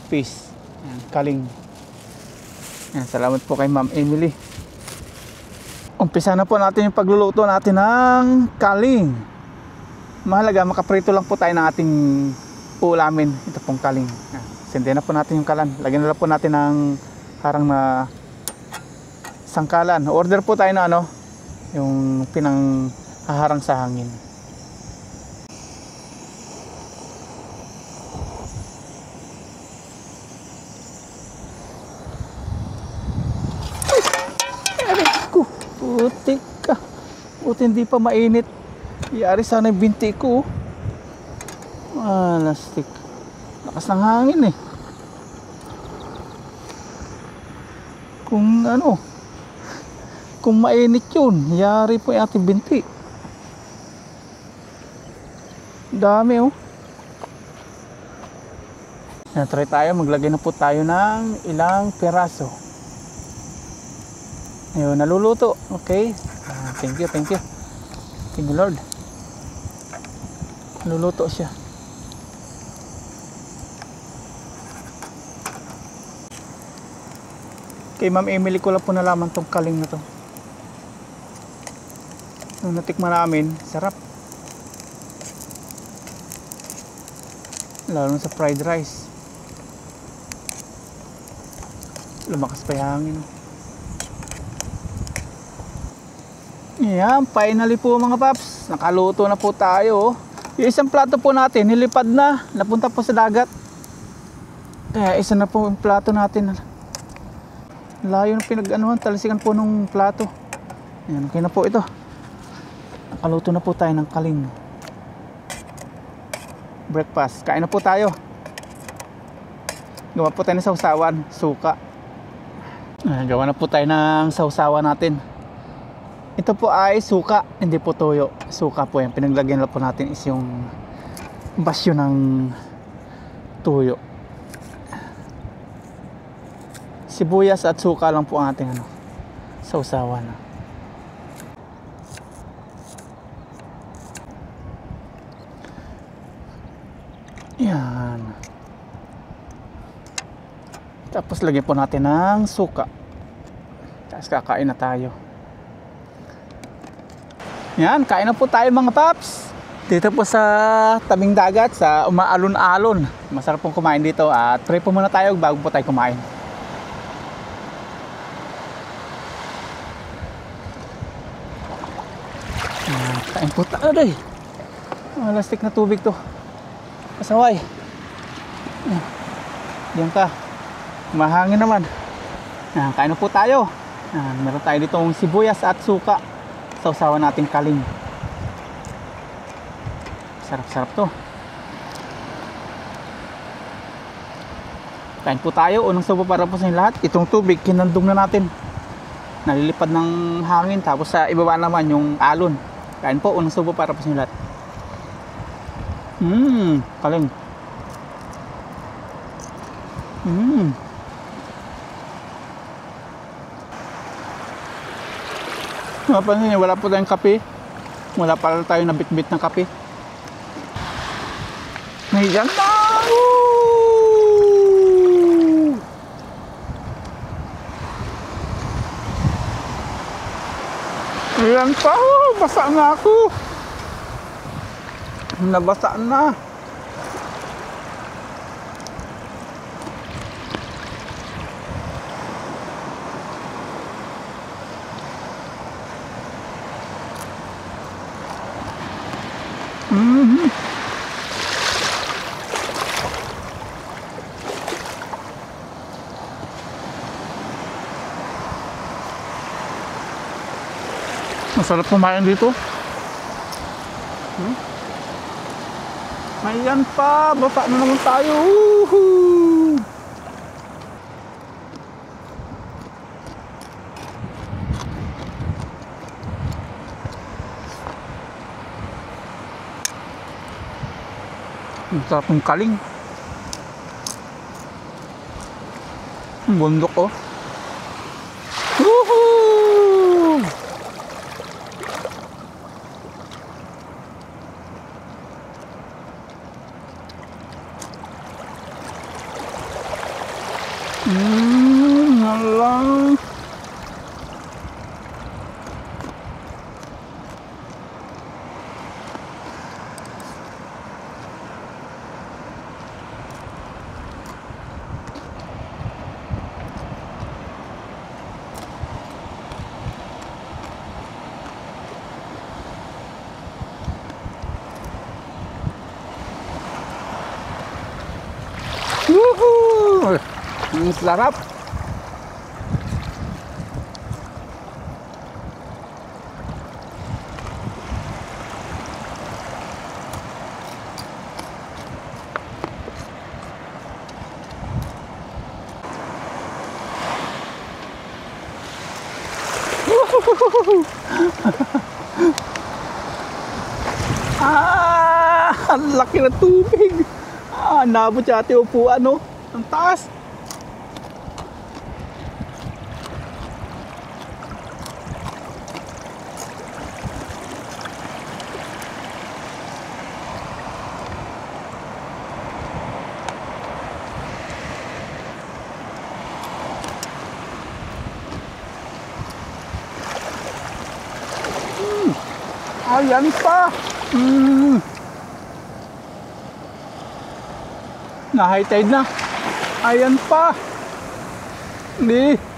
fish. Ayan, kaling. Ayan, salamat po kay Ma'am Emily. Umpisa na po natin yung pagluluto natin ng kaling. Mahalaga, makaprito lang po tayo ng ating ulamin. Ito pong kaling. Sindihan na po natin yung kalan. Lagyan na lang po natin ng harang na sangkalan. Order po tayo na ano, yung pinang haharang sa hangin. Putik ka. Buti hindi pa mainit. Iyari sana yung binti ko. Lastik. Lakas ng hangin eh. Kung mainit yun, yari po yung ating binti. Dami oh. Try tayo, maglagay na po tayo ng ilang peraso. Ayun, naluluto. Okay. Thank you. Thank you Lord. Naluluto siya. Kay Ma'am Emily ko lang po nalaman tong kaling na to. Nung natikman namin, sarap. Lalo sa fried rice. Lumakas pa yung hangin. Yan, finally po mga paps. Nakaluto na po tayo. Yung isang plato po natin, nilipad na. Napunta po sa dagat. Kaya isa na po yung plato natin. Layo ng pinag-anuhan, talisikan po nung plato. Yan, okay na po ito. Nakaluto na po tayo ng kaling. Breakfast. Kain na po tayo. Gawa po tayo ng sausawan, suka. Gawa na po tayo ng sausawan natin. Ito po ay suka, hindi po toyo. Suka po yan. Pinaglagyan lang po natin is yung basyo ng tuyo. Sibuyas at suka lang po ang ating sausawan. Yan. Tapos lagyan po natin ng suka. Tapos kakain na tayo. Yan, kain na po tayo mga paps. Dito po sa tabing dagat, sa umaalon-alon. Masarap pong kumain dito at pray po muna tayo bago po tayo kumain. Yan, kain po tayo day. Lastik na tubig to. Pasaway. Diyan ka. Mahangin naman. Yan, kain na po tayo. Yan, meron tayo ditong sibuyas at suka. Sausawan natin kaling. Sarap-sarap to. Kain po tayo. Unang subo para po sa inyo lahat. Itong tubig, kinandong na natin. Nalilipad ng hangin. Tapos sa ibaba naman yung alon. Kain po. Unang subo para po sa inyo lahat. Kaling. Mapansin niyo, wala po tayong kape. Wala pala tayong nabitbit ng kape. Ngayon na! Ayan pa! Basa nga ako! Nabasa na. Mhm. Masarap kumain dito. Ayan pa, baba na naman tayo. Woohoo! Ang sarap ng kaling. Ang bundok oh. Woohoo! Alam. Woohoo! Ang sarap. Ang laki ng tubig. Nabot sa ating upuan, no? Ang taas. Ayan pa. Na high tide na. Ayan pa. Hindi.